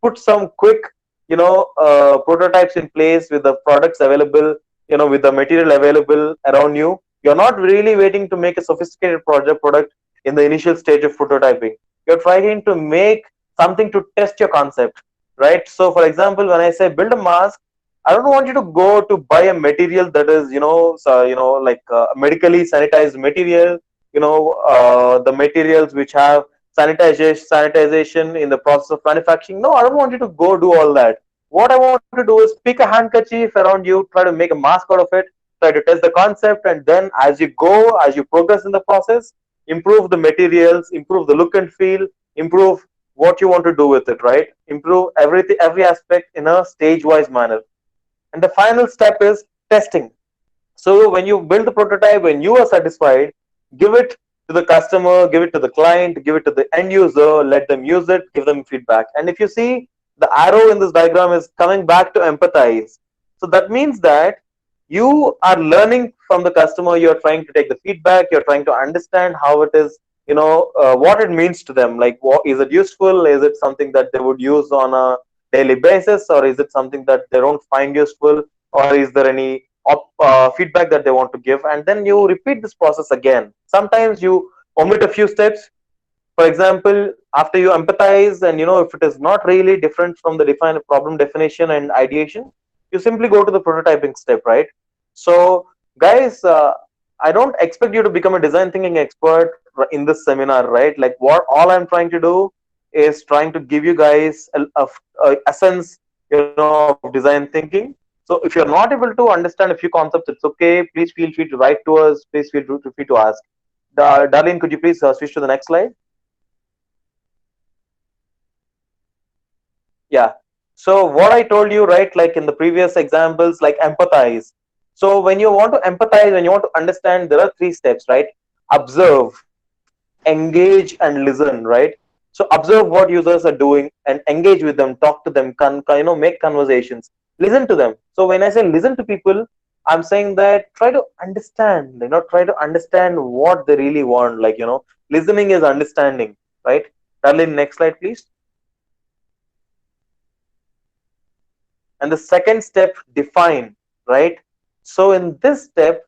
put some quick prototypes in place with the products available, with the material available around you. You're not really waiting to make a sophisticated product in the initial stage of prototyping. You're trying to make something to test your concept, right? So for example, when I say build a mask, I don't want you to go to buy a material that is, like medically sanitized material, the materials which have sanitization in the process of manufacturing. No, I don't want you to go do all that. What I want to do is pick a handkerchief around you, try to make a mask out of it, try to test the concept, and then as you progress in the process, improve the materials, improve the look and feel, improve what you want to do with it, right? Improve everything, every aspect in a stage-wise manner. And the final step is testing. So when you build the prototype, when you are satisfied, give it to the customer, give it to the client, give it to the end user, let them use it, give them feedback. And if you see, the arrow in this diagram is coming back to empathize. So that means that you are learning from the customer, you're trying to take the feedback, you're trying to understand how it is, what it means to them. Like, what is it useful? Is it something that they would use on a daily basis, or is it something that they don't find useful, or is there any feedback that they want to give, and then you repeat this process again. Sometimes you omit a few steps. For example, after you empathize, and if it is not really different from the defined problem definition and ideation, you simply go to the prototyping step, right? So guys, I don't expect you to become a design thinking expert in this seminar, right? Like, what all I'm trying to do is trying to give you guys a essence, of design thinking. So if you're not able to understand a few concepts, it's okay. Please feel free to write to us. Please feel free to ask. Darlene, could you please switch to the next slide? Yeah. So what I told you, right, like in the previous examples, like empathize. So when you want to empathize, when you want to understand, there are three steps, right? Observe, engage, and listen, right? So observe what users are doing and engage with them, talk to them, make conversations, listen to them. So when I say listen to people, I'm saying that try to understand, try to understand what they really want. Like, listening is understanding, right? Darlene, next slide, please. And the second step, define, right? So in this step,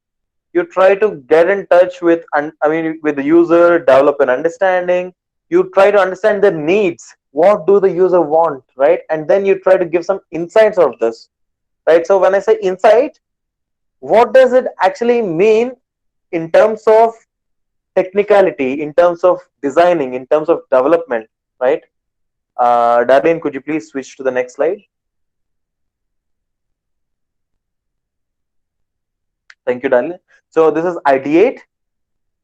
you try to get in touch with, with the user, develop an understanding. You try to understand their needs. What do the user want, right? And then you try to give some insights of this, right? So when I say insight, what does it actually mean in terms of technicality, in terms of designing, in terms of development, right? Darlene, could you please switch to the next slide? Thank you, Daniel. So this is ideate.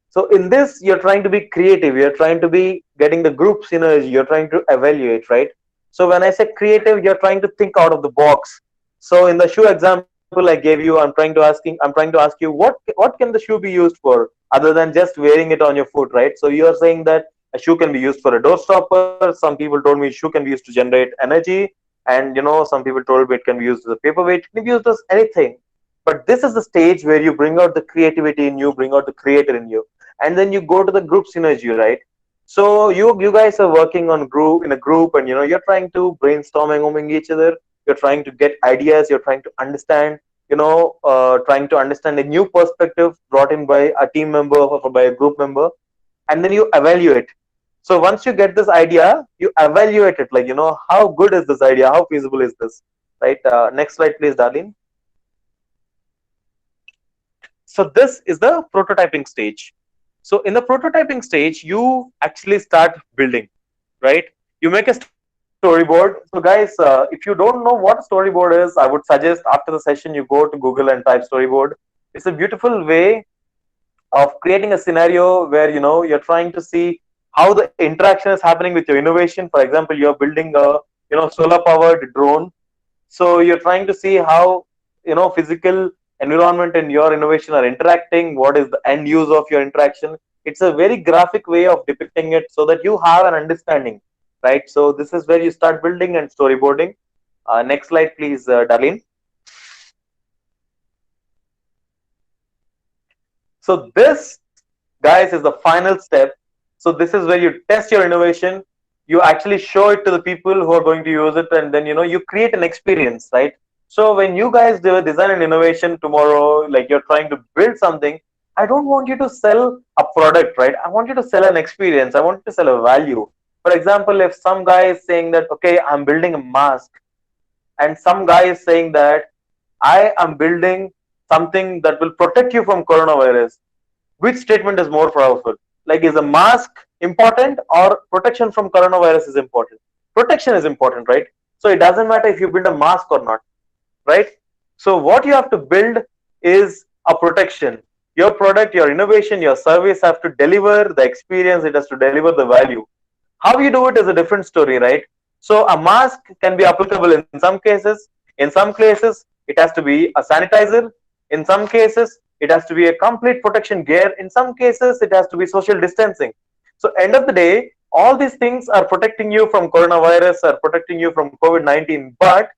So in this, you're trying to be creative. You're trying to be getting the group synergy. You're trying to evaluate, right? So when I say creative, you're trying to think out of the box. So in the shoe example I gave you, I'm trying to ask you, what can the shoe be used for other than just wearing it on your foot, right? So you are saying that a shoe can be used for a door stopper. Some people told me shoe can be used to generate energy, and some people told me it can be used as a paperweight. It can be used as anything. But this is the stage where you bring out the creativity in you, bring out the creator in you, and then you go to the group synergy, right? So you guys are working on group in a group, and you're trying to brainstorming among each other. You're trying to get ideas. You're trying to understand. Trying to understand a new perspective brought in by a team member or by a group member, and then you evaluate. So once you get this idea, you evaluate it, like, how good is this idea? How feasible is this? Right? Next slide, please, Darlene. So this is the prototyping stage. So in the prototyping stage, you actually start building, right? You make a storyboard. So guys, if you don't know what a storyboard is, I would suggest after the session you go to Google and type storyboard. It's a beautiful way of creating a scenario where you're trying to see how the interaction is happening with your innovation. For example, you're building a solar powered drone. So you're trying to see how physical environment and your innovation are interacting. What is the end use of your interaction? It's a very graphic way of depicting it so that you have an understanding, right? So this is where you start building and storyboarding. Next slide, please, Darlene. So this, guys, is the final step. So this is where you test your innovation. You actually show it to the people who are going to use it, and then you create an experience, right? So when you guys do design and innovation tomorrow, like you're trying to build something, I don't want you to sell a product, right? I want you to sell an experience. I want you to sell a value. For example, if some guy is saying that, okay, I'm building a mask, and some guy is saying that I am building something that will protect you from coronavirus, which statement is more powerful? Like, is a mask important or protection from coronavirus is important? Protection is important, right? So it doesn't matter if you build a mask or not, right? So what you have to build is a protection. Your product, your innovation, your service have to deliver the experience. It has to deliver the value. How you do it is a different story, right? So a mask can be applicable in some cases. In some cases, it has to be a sanitizer. In some cases, it has to be a complete protection gear. In some cases, it has to be social distancing. So end of the day, all these things are protecting you from coronavirus, are protecting you from COVID-19. But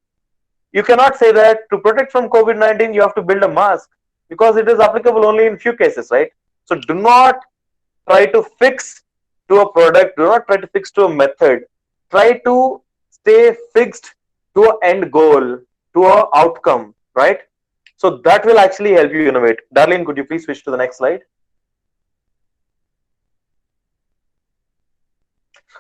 you cannot say that to protect from COVID-19, you have to build a mask, because it is applicable only in few cases, right? So do not try to fix to a product, do not try to fix to a method. Try to stay fixed to an end goal, to an outcome, right? So that will actually help you innovate. Darlene, could you please switch to the next slide?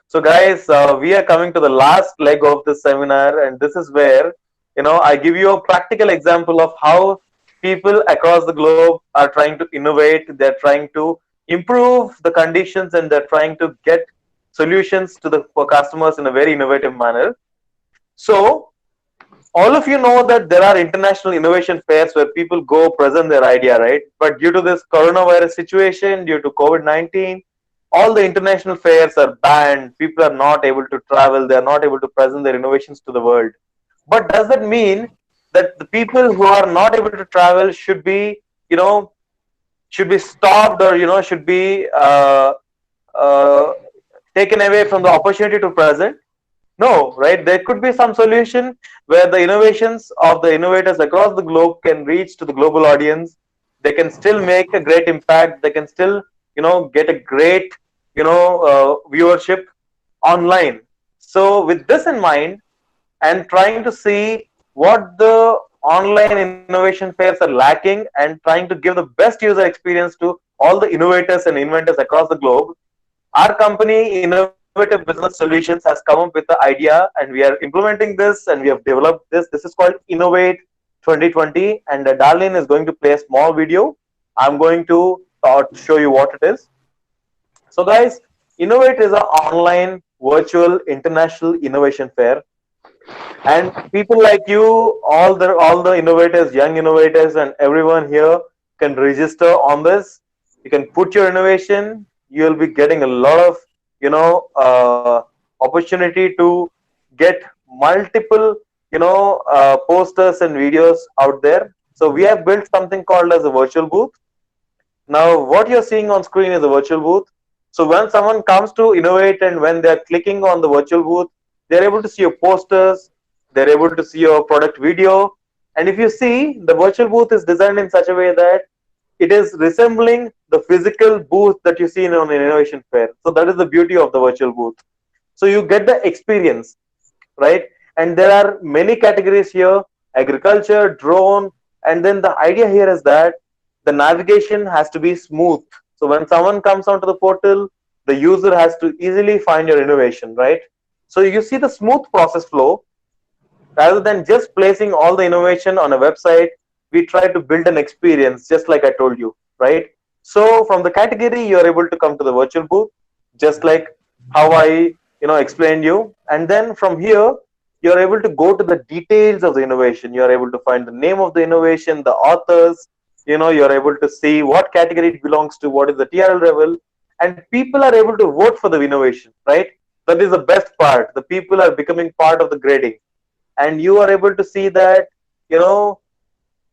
So guys, we are coming to the last leg of this seminar, and this is where, I give you a practical example of how people across the globe are trying to innovate. They're trying to improve the conditions, and they're trying to get solutions to the for customers in a very innovative manner. So all of you know that there are international innovation fairs where people go present their idea, right? But due to this coronavirus situation, due to COVID-19, all the international fairs are banned. People are not able to travel. They are not able to present their innovations to the world. But does that mean that the people who are not able to travel should be, you know, should be stopped, or should be uh, taken away from the opportunity to present? No, right? There could be some solution where the innovations of the innovators across the globe can reach to the global audience. They can still make a great impact. They can still, get a great, viewership online. So with this in mind, and trying to see what the online innovation fairs are lacking, and trying to give the best user experience to all the innovators and inventors across the globe, our company, Innovative Business Solutions, has come up with the idea, and we are implementing this, and we have developed this. This is called Innovate 2020, and Darlene is going to play a small video. I'm going to show you what it is. So, guys, Innovate is an online, virtual, international innovation fair, and people like you, all the innovators, young innovators, and everyone here can register on this. You can put your innovation. You'll be getting a lot of opportunity to get multiple posters and videos out there. So we have built something called as a virtual booth. Now, what you're seeing on screen is a virtual booth. So when someone comes to Innovate, and when they're clicking on the virtual booth, they're able to see your posters, they're able to see your product video. And if you see, the virtual booth is designed in such a way that it is resembling the physical booth that you see on an innovation fair. So that is the beauty of the virtual booth. So you get the experience, right? And there are many categories here: agriculture, drone. And then the idea here is that the navigation has to be smooth. So when someone comes onto the portal, the user has to easily find your innovation, right? So you see the smooth process flow. Rather than just placing all the innovation on a website, we try to build an experience, just like I told you, right? So from the category, you're able to come to the virtual booth, just like how I explained you. And then from here, you're able to go to the details of the innovation. You're able to find the name of the innovation, the authors. You're able to see what category it belongs to, what is the TRL level, and people are able to vote for the innovation, right? That is the best part. The people are becoming part of the grading, and you are able to see that you know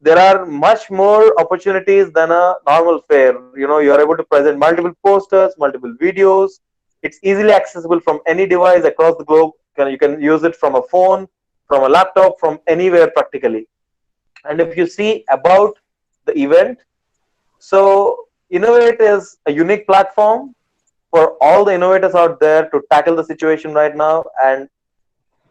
there are much more opportunities than a normal fair. You are able to present multiple posters, multiple videos. It's easily accessible from any device across the globe. You can use it from a phone, from a laptop, from anywhere practically. And if you see about the event, so Innovate is a unique platform for all the innovators out there to tackle the situation right now. And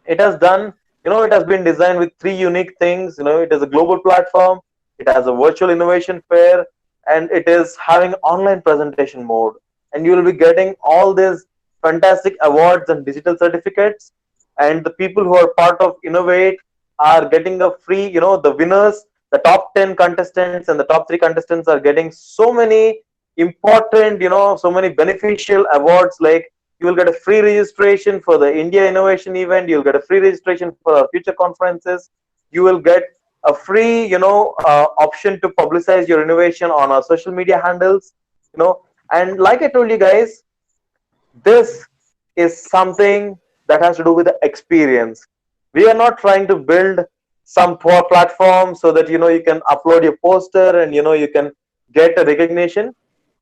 it has done, it has been designed with three unique things. It is a global platform, it has a virtual innovation fair, and it is having online presentation mode. And you will be getting all these fantastic awards and digital certificates. And the people who are part of Innovate are getting a free, the winners, the top 10 contestants and the top 3 contestants are getting so many important, so many beneficial awards. Like, you will get a free registration for the India Innovation event. You'll get a free registration for our future conferences. You will get a free, option to publicize your innovation on our social media handles. And like I told you guys, this is something that has to do with the experience. We are not trying to build some poor platform so that you can upload your poster and you can get a recognition.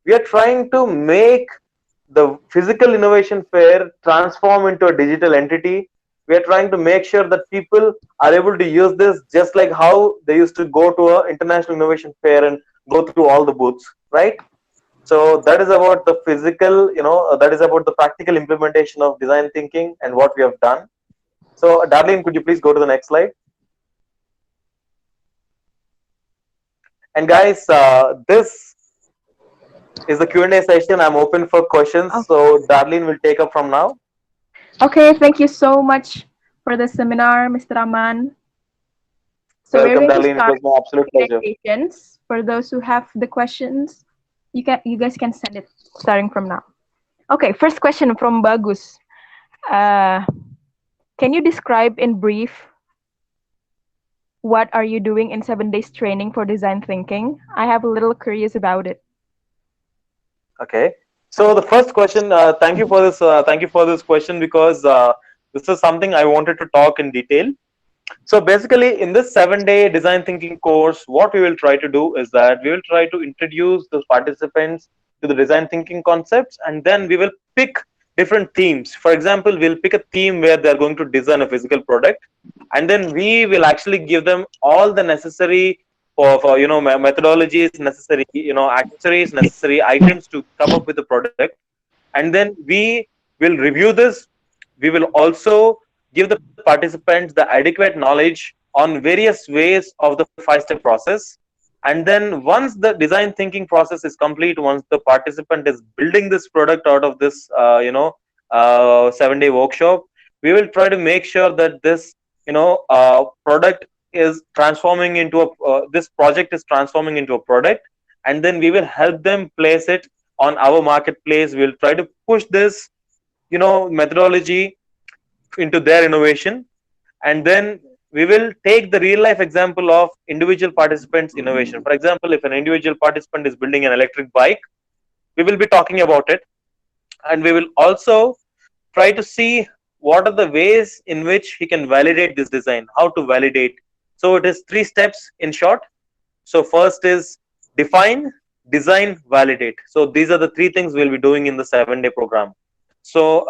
We are trying to make the physical innovation fair transform into a digital entity. We are trying to make sure that people are able to use this just like how they used to go to an international innovation fair and go through all the booths, right? So that is about the physical, that is about the practical implementation of design thinking and what we have done. So Darlene, could you please go to the next slide? And guys, this is the Q&A session. I'm open for questions. Oh, So Darlene will take up from now. okay, thank you so much for the seminar, Mr. Raman. So we're Welcome, going to Darlene. It start was my absolute Q&A pleasure. sessions. For those who have the questions, you guys can send it starting from now. Okay, first question from Bagus. Uh, can you describe in brief what are you doing in 7 days training for design thinking? I have a little curious about it. Okay. So the first question, thank you for this. Thank you for this question because this is something I wanted to talk in detail. So basically, in this 7 day design thinking course, what we will try to do is that we will try to introduce the participants to the design thinking concepts, and then we will pick different themes. For example, we'll pick a theme where they're going to design a physical product, and then we will actually give them all the necessary for methodologies necessary, accessories necessary items to come up with the product, and then we will review this. We will also give the participants the adequate knowledge on various ways of the 5-step process. And then once the design thinking process is complete, once the participant is building this product out of this 7-day workshop, we will try to make sure that this product is transforming into a this project is transforming into a product, and then we will help them place it on our marketplace. We'll try to push this methodology into their innovation, and then we will take the real life example of individual participants innovation. For example, if an individual participant is building an electric bike, we will be talking about it, and we will also try to see what are the ways in which he can validate this design, how to validate. So it is 3 steps in short. So first is define, design, validate. So these are the 3 things we'll be doing in the 7-day program. So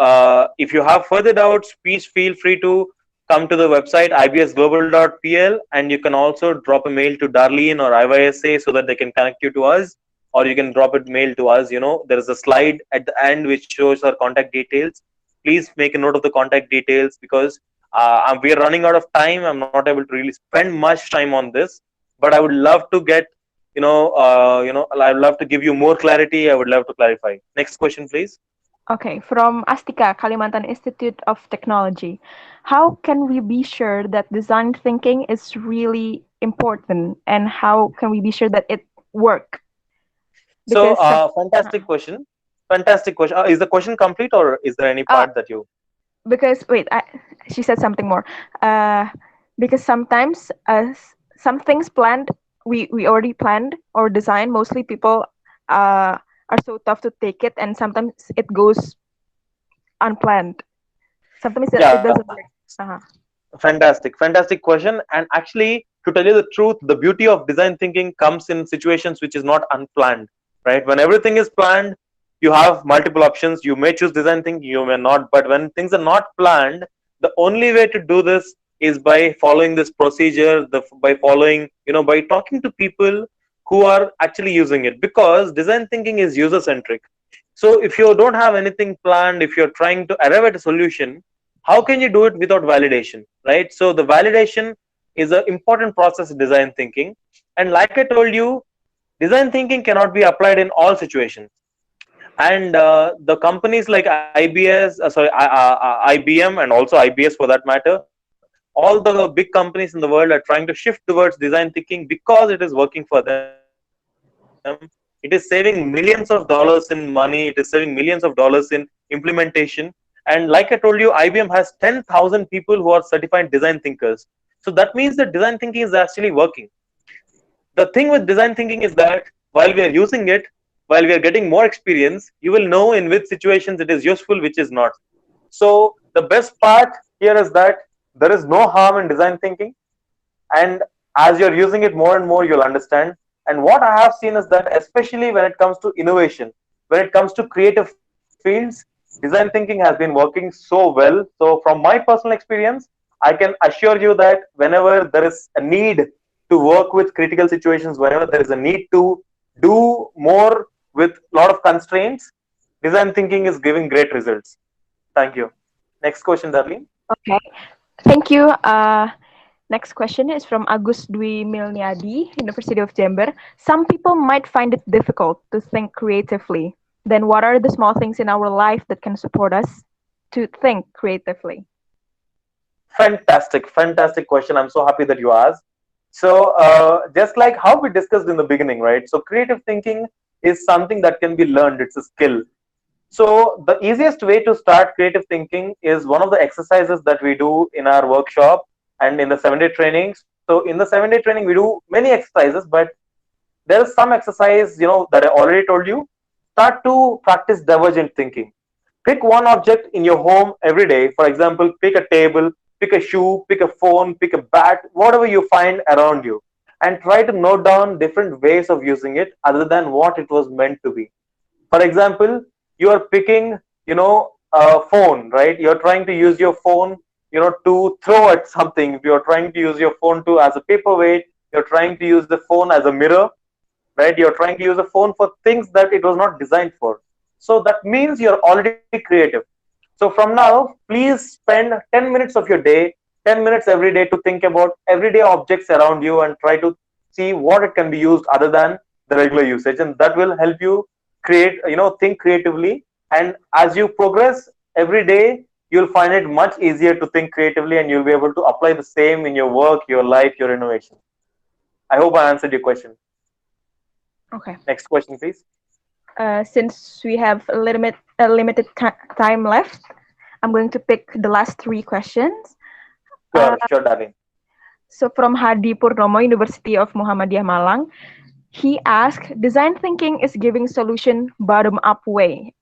if you have further doubts, please feel free to come to the website ibsglobal.pl, and you can also drop a mail to Darlene or IYSA so that they can connect you to us, or you can drop a mail to us. There is a slide at the end which shows our contact details. Please make a note of the contact details because we are running out of time. I'm not able to really spend much time on this, but I would love to get I'd love to give you more clarity. I would love to clarify. Next question, please. Okay, from Astika, Kalimantan Institute of Technology. How can we be sure that design thinking is really important, and how can we be sure that it work? So, Because some, fantastic question. Fantastic question. Is the question complete, or is there any uh, part that you? because wait, she said something more. Uh, because sometimes some things planned, we already planned or designed. Mostly people are so tough to take it, and sometimes it goes unplanned. Sometimes it Yeah, doesn't work. Uh-huh. fantastic question. And actually, to tell you the truth, the beauty of design thinking comes in situations which is not unplanned, right? When everything is planned, you have multiple options. You may choose design thinking, you may not. But when things are not planned, the only way to do this is by following this procedure, by following, by talking to people who are actually using it, because design thinking is user centric. So if you don't have anything planned, if you're trying to arrive at a solution, how can you do it without validation, right? So the validation is an important process in design thinking. And like I told you, design thinking cannot be applied in all situations. And the companies like IBM, and also IBS for that matter, all the big companies in the world are trying to shift towards design thinking because it is working for them. It is saving millions of dollars in money. It is saving millions of dollars in implementation. And like I told you, IBM has 10,000 people who are certified design thinkers. So that means that design thinking is actually working. The thing with design thinking is that while we are using it, while we are getting more experience, you will know in which situations it is useful, which is not. So the best part here is that there is no harm in design thinking, and as you're using it more and more, you'll understand. And what I have seen is that especially when it comes to innovation, when it comes to creative fields, design thinking has been working so well. So from my personal experience, I can assure you that whenever there is a need to work with critical situations, whenever there is a need to do more with a lot of constraints, design thinking is giving great results. Thank you. Next question, Darlene. Okay. Thank you. Next question is from Agus Dwi Milniadi, University of Jember. Some people might find it difficult to think creatively. Then what are the small things in our life that can support us to think creatively? Fantastic question. I'm so happy that you asked. So, just like how we discussed in the beginning, right? So, creative thinking is something that can be learned, it's a skill. So, the easiest way to start creative thinking is one of the exercises that we do in our workshop and in the 7-day training. So, in the 7-day training, we do many exercises, but there is some exercise, that I already told you. Start to practice divergent thinking. Pick one object in your home every day. For example, pick a table, pick a shoe, pick a phone, pick a bat, whatever you find around you, and try to note down different ways of using it other than what it was meant to be. For example, you are picking, a phone, right? You're trying to use your phone, to throw at something. You're trying to use your phone to as a paperweight. You're trying to use the phone as a mirror, right? You're trying to use a phone for things that it was not designed for. So that means you're already creative. So from now, please spend 10 minutes of your day, 10 minutes every day to think about everyday objects around you and try to see what it can be used other than the regular usage. And that will help you create, think creatively. And as you progress every day, you'll find it much easier to think creatively and you'll be able to apply the same in your work, your life, your innovation. I hope I answered your question. Okay. Next question, please. Since we have a limited time left, I'm going to pick the last three questions. Sure, darling. So from Hadi Purnomo, University of Muhammadiyah Malang, he asked, design thinking is giving solution bottom-up way,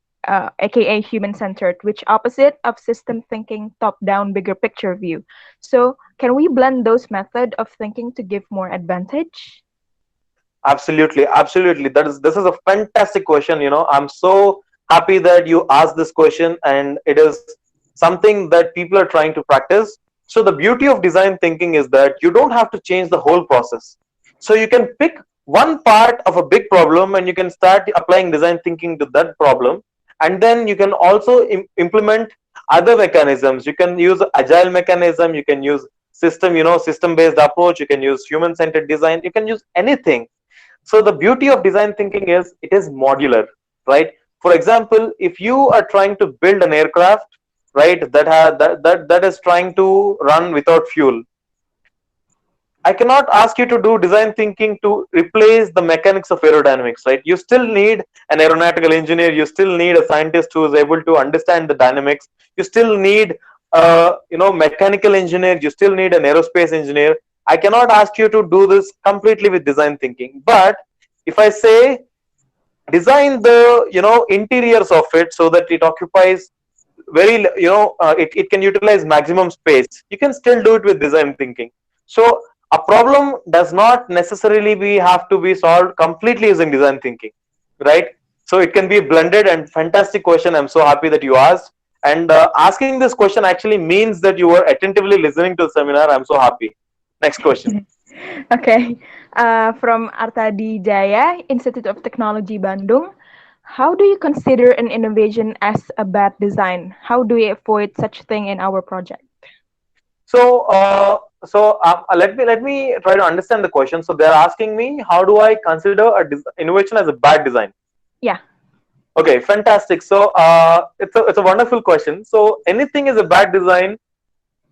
aka human-centered, which opposite of system thinking, top-down, bigger picture view. So can we blend those method of thinking to give more advantage? Absolutely. This is a fantastic question. I'm so happy that you asked this question, and it is something that people are trying to practice. So the beauty of design thinking is that you don't have to change the whole process. So you can pick one part of a big problem and you can start applying design thinking to that problem, and then you can also implement other mechanisms. You can use agile mechanism, you can use system based approach, you can use human centered design, you can use anything. So the beauty of design thinking is it is modular, right? For example, if you are trying to build an aircraft, right, that is trying to run without fuel, I cannot ask you to do design thinking to replace the mechanics of aerodynamics, right? You still need an aeronautical engineer, you still need a scientist who is able to understand the dynamics, you still need mechanical engineer, you still need an aerospace engineer. I cannot ask you to do this completely with design thinking. But if I say design the interiors of it so that it occupies it can utilize maximum space, you can still do it with design thinking. So a problem does not necessarily have to be solved completely using design thinking, right? So it can be blended. And fantastic question, I'm so happy that you asked. And asking this question actually means that you were attentively listening to the seminar. I'm so happy. Next question. Okay, from Artadi Jaya, Institute of Technology Bandung. How do you consider an innovation as a bad design? How do we avoid such thing in our project? So let me try to understand the question. So they're asking me, how do I consider innovation as a bad design? Yeah. Okay, fantastic. So it's a wonderful question. So anything is a bad design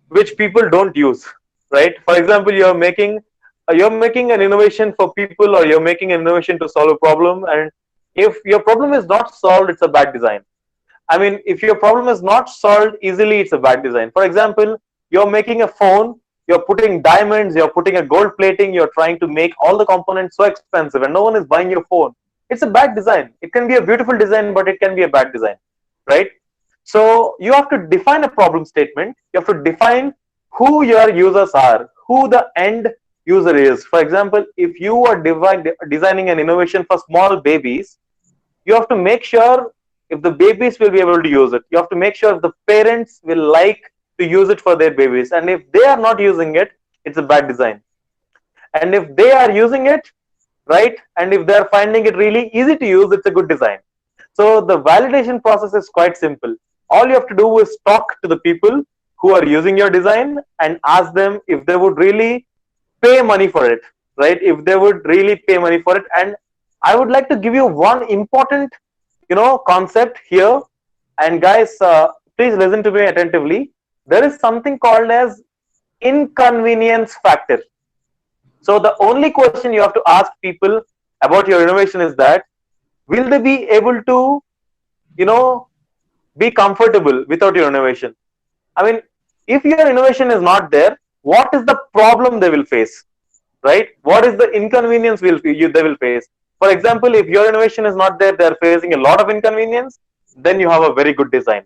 which people don't use, right? For example, you're making an innovation for people, or you're making an innovation to solve a problem, and if your problem is not solved, it's a bad design. I mean, if your problem is not solved easily, it's a bad design. For example, you're making a phone, you're putting diamonds, you're putting a gold plating, you're trying to make all the components so expensive and no one is buying your phone. It's a bad design. It can be a beautiful design, but it can be a bad design, right? So you have to define a problem statement. You have to define who your users are, who the end user is. For example, if you are designing an innovation for small babies, you have to make sure if the babies will be able to use it. You have to make sure if the parents will like to use it for their babies. And if they are not using it, it's a bad design. And if they are using it, right, and if they are finding it really easy to use, it's a good design. So the validation process is quite simple. All you have to do is talk to the people who are using your design and ask them if they would really pay money for it, right? If they would really pay money for it. And I would like to give you one important, concept here. And guys, please listen to me attentively. There is something called as inconvenience factor. So the only question you have to ask people about your innovation is that, will they be able to, you know, be comfortable without your innovation? I mean, if your innovation is not there, what is the problem they will face, right? What is the inconvenience they will face? For example, if your innovation is not there, they are facing a lot of inconvenience, then you have a very good design,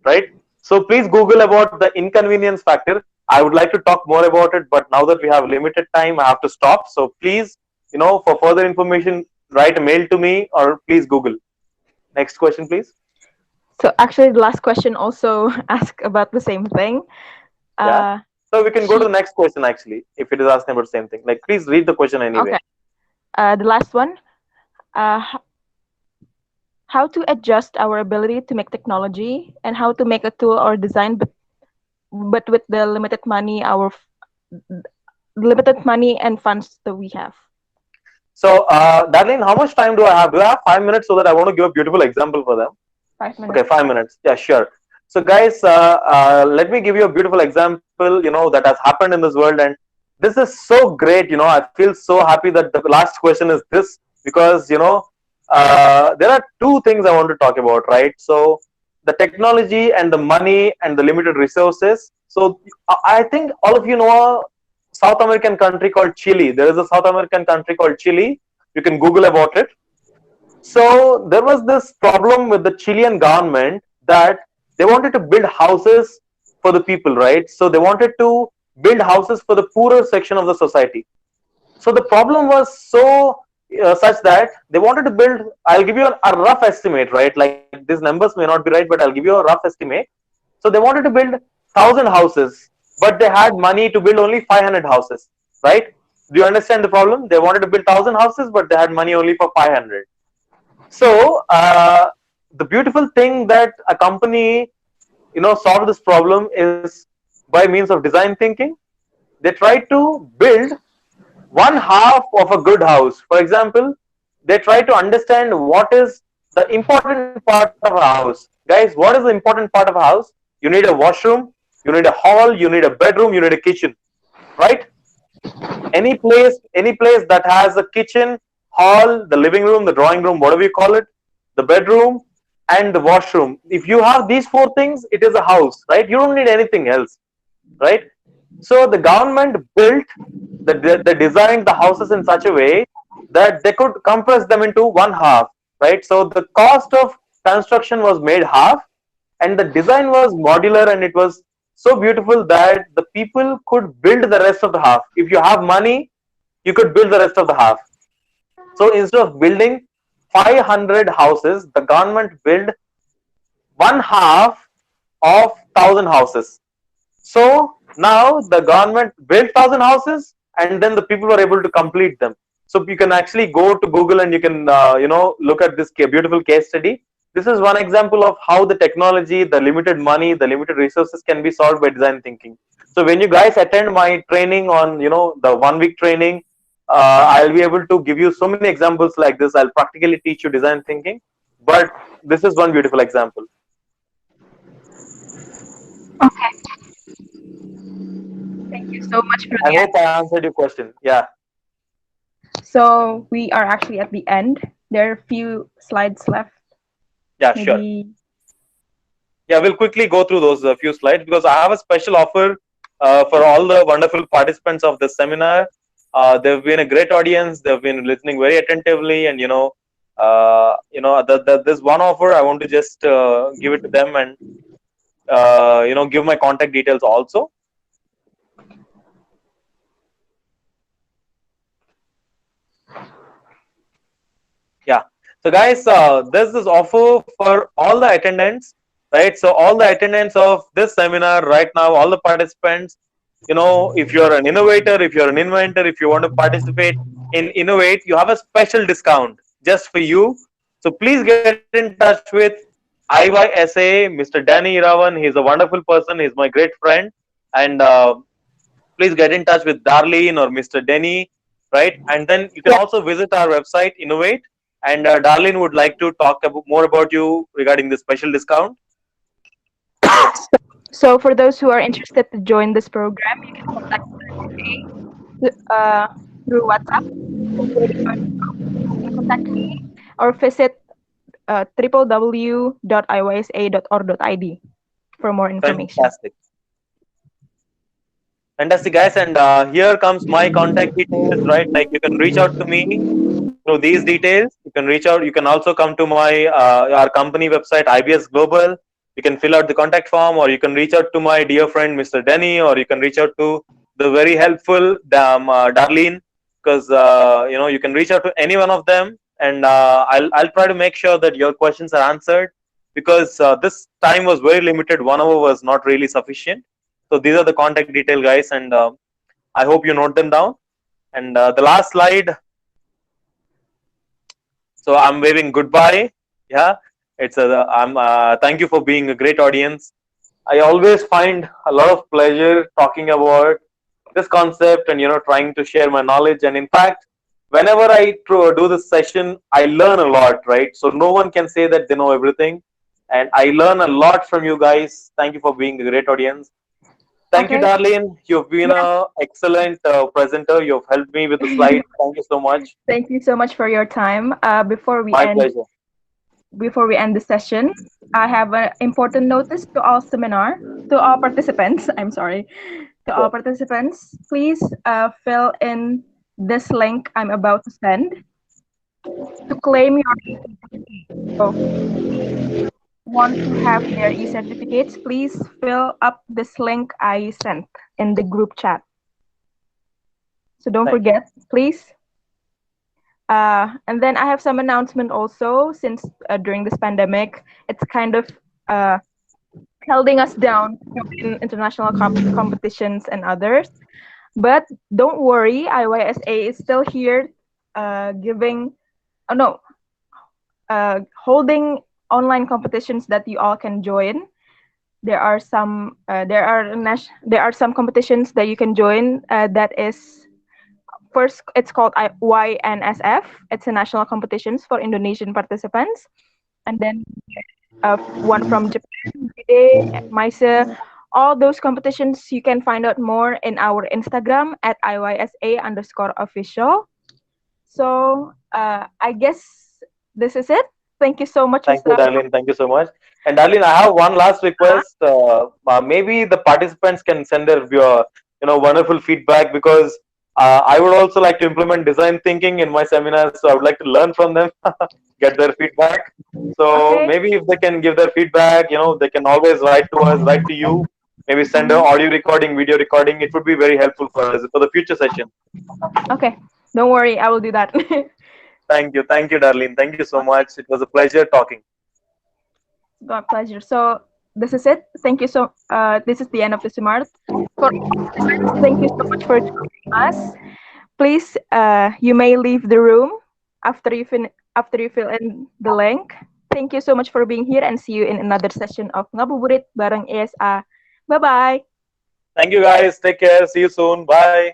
right? So please Google about the inconvenience factor. I would like to talk more about it, but now that we have limited time, I have to stop. So please, for further information, write a mail to me or please Google. Next question, please. So actually, the last question also asked about the same thing. Yeah. So we can go to She the next question actually, if it is asking about the same thing. Like, please read the question anyway. Okay. The last one. Uh, how to adjust our ability to make technology and how to make a tool or design, but with the limited money and funds that we have. So, Darlene, how much time do I have? Do I have 5 minutes so that I want to give a beautiful example for them? 5 minutes. Okay, 5 minutes. Yeah, sure. So, guys, let me give you a beautiful example, that has happened in this world. And this is so great. I feel so happy that the last question is this because, there are two things I want to talk about, right? So, the technology and the money and the limited resources. So, I think all of you know a South American country called Chile. There is a South American country called Chile. You can Google about it. So there was this problem with the Chilean government that they wanted to build houses for the people, right? So they wanted to build houses for the poorer section of the society. So the problem was so such that they wanted to build. I'll give you a rough estimate, right? Like these numbers may not be right, but I'll give you a rough estimate. So they wanted to build 1,000 houses, but they had money to build only 500 houses, right? Do you understand the problem? They wanted to build 1,000 houses, but they had money only for 500. So the beautiful thing that a company solved this problem is by means of design thinking. They tried to build one half of a good house. For example, they try to understand what is the important part of a house. Guys, what is the important part of a house? You need a washroom, you need a hall, you need a bedroom, you need a kitchen, right? Any place that has a kitchen, hall, the living room, the drawing room, whatever you call it, the bedroom and the washroom. If you have these four things, it is a house, right? You don't need anything else, right? So the government built they designed the houses in such a way that they could compress them into one half, right? So the cost of construction was made half, and the design was modular, and it was so beautiful that the people could build the rest of the half. If you have money, you could build the rest of the half. So instead of building 500 houses, the government built one half of 1,000 houses. So now the government built 1,000 houses, and then the people were able to complete them. So you can actually go to Google and you can look at this beautiful case study. This is one example of how the technology, the limited money, the limited resources can be solved by design thinking. So when you guys attend my training on the 1 week training, I'll be able to give you so many examples like this. I'll practically teach you design thinking, but this is one beautiful example. Okay. Thank you so much for I the hope I answer. answered your question. Yeah. So we are actually at the end. There are a few slides left. Yeah, sure. Maybe. Yeah, we'll quickly go through those few slides because I have a special offer for all the wonderful participants of this seminar. They've been a great audience. They've been listening very attentively, and this one offer I want to just give it to them and give my contact details also. Yeah. So guys, there's this offer for all the attendants, right? So all the attendants of this seminar right now, all the participants, if you're an innovator, if you're an inventor, if you want to participate in Innovate, you have a special discount just for you. So please get in touch with IYSA, Mr. Danny Iravan. He's a wonderful person. He's my great friend. And please get in touch with Darlene or Mr. Denny, right? And then you can Yeah. also visit our website, Innovate. And Darlene would like to talk more about you regarding the special discount. So for those who are interested to join this program, you can contact uh, through WhatsApp. You can contact me or visit www.iysa.or.id for more information. Fantastic. Fantastic, guys. And here comes my contact details, right? Like you can reach out to me through these details. You can reach out. You can also come to my our company website, IBS Global. You can fill out the contact form, or you can reach out to my dear friend, Mr. Denny, or you can reach out to the very helpful Darlene, because you can reach out to any one of them, and I'll try to make sure that your questions are answered, because this time was very limited. 1 hour was not really sufficient. So these are the contact detail, guys, and I hope you note them down. And the last slide. So I'm waving goodbye. Yeah, it's a. I'm. Thank you for being a great audience. I always find a lot of pleasure talking about this concept and trying to share my knowledge. And in fact, whenever I do this session, I learn a lot. Right. So no one can say that they know everything, and I learn a lot from you guys. Thank you for being a great audience. Thank you, Okay. Darlene. You've been Yeah. a excellent presenter. You've helped me with the slide. Thank you so much. Thank you so much for your time. My pleasure. Before we end the session, I have an important notice to all to all participants. I'm sorry, to all Sure. participants. Please fill in this link I'm about to send to claim your e-certificate. So, want to have their e-certificates? Please fill up this link I sent in the group chat. So don't Thank you. forget, please. And then I have some announcement also, since during this pandemic, it's kind of uh, holding us down in international competitions and others. But don't worry, IYSA is still here, giving, oh no, holding online competitions that you all can join. There are some competitions that you can join. That is, first, it's called YNSF. It's a national competitions for Indonesian participants, and then one from Japan, MISA. All those competitions you can find out more in our Instagram at IYSA_official. So I guess this is it. Thank you so much, Thank you, Mr. Darlene. Thank you so much. And Darlene, I have one last request. Maybe the participants can send their wonderful feedback, because I would also like to implement design thinking in my seminars. So I would like to learn from them, get their feedback. So Okay. maybe if they can give their feedback, they can always write to us, write to you. Maybe send an Mhm. audio recording, video recording. It would be very helpful for us for the future session. Okay. Don't worry, I will do that. Thank you, Darlene. Thank you so Okay. much. It was a pleasure talking. My pleasure. So this is it. Thank you so. This is the end of the Smart. For participants, thank you so much for joining us. Please, you may leave the room after you fill in the link. Thank you so much for being here, and see you in another session of Ngabuburit Bareng ISA. Bye bye. Thank you, guys. Take care. See you soon. Bye.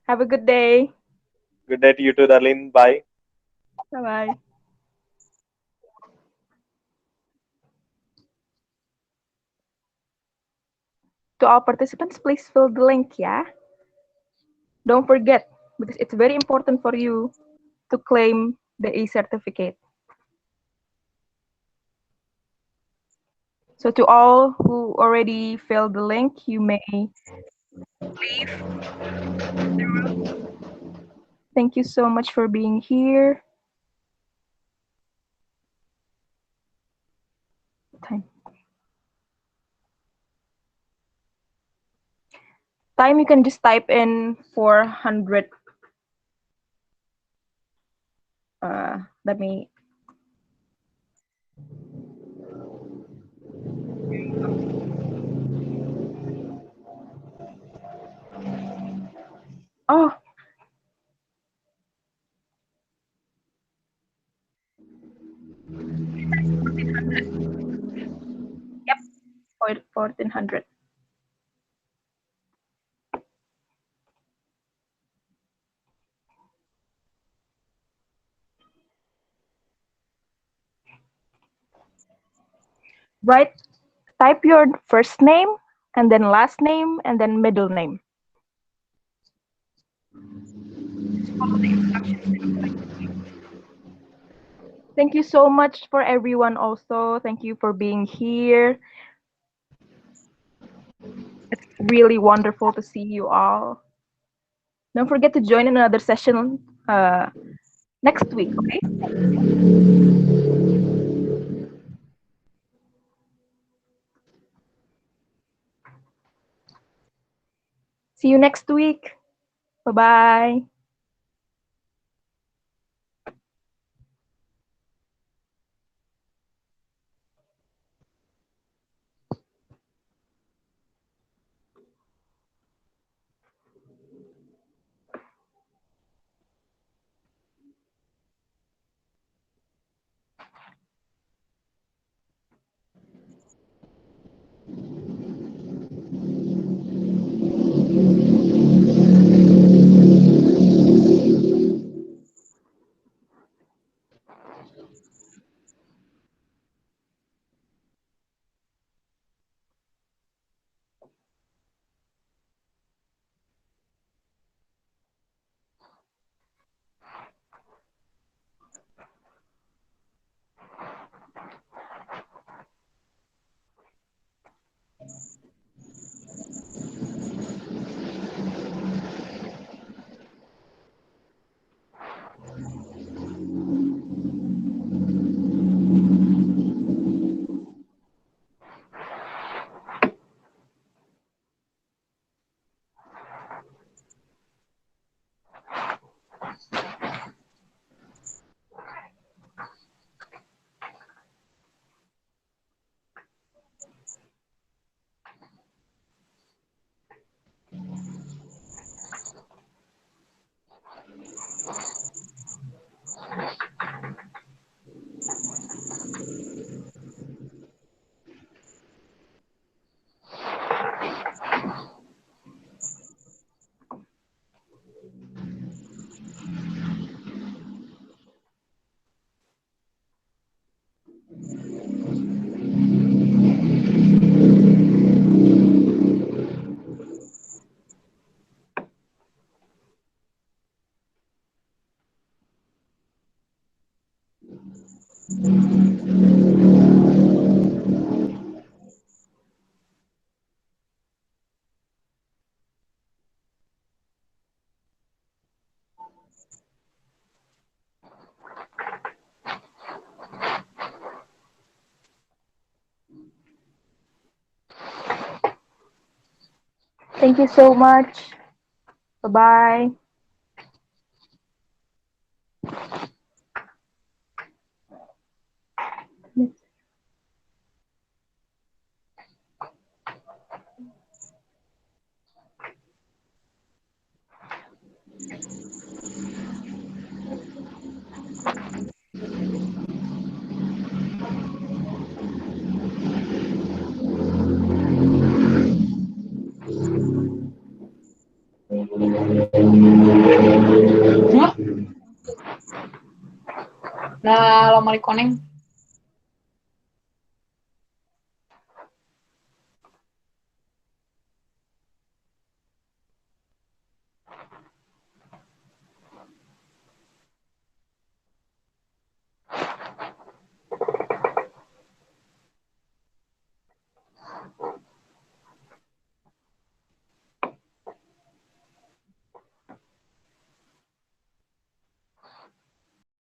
Have a good day. Good day to you too, Darlene. Bye. Bye bye. To all participants, please fill the link, yeah. Don't forget, because it's very important for you to claim the e-certificate. So to all who already filled the link, you may leave the room. Thank you so much for being here. Time. Time, you can just type in 400. Let me. Oh, 1400. Write, type your first name, and then last name, and then middle name. Thank you so much for everyone also. Thank you for being here. It's really wonderful to see you all. Don't forget to join in another session next week, okay? See you next week. Bye-bye. Thank you so much. Bye-bye. Nah, lo mau reconnect.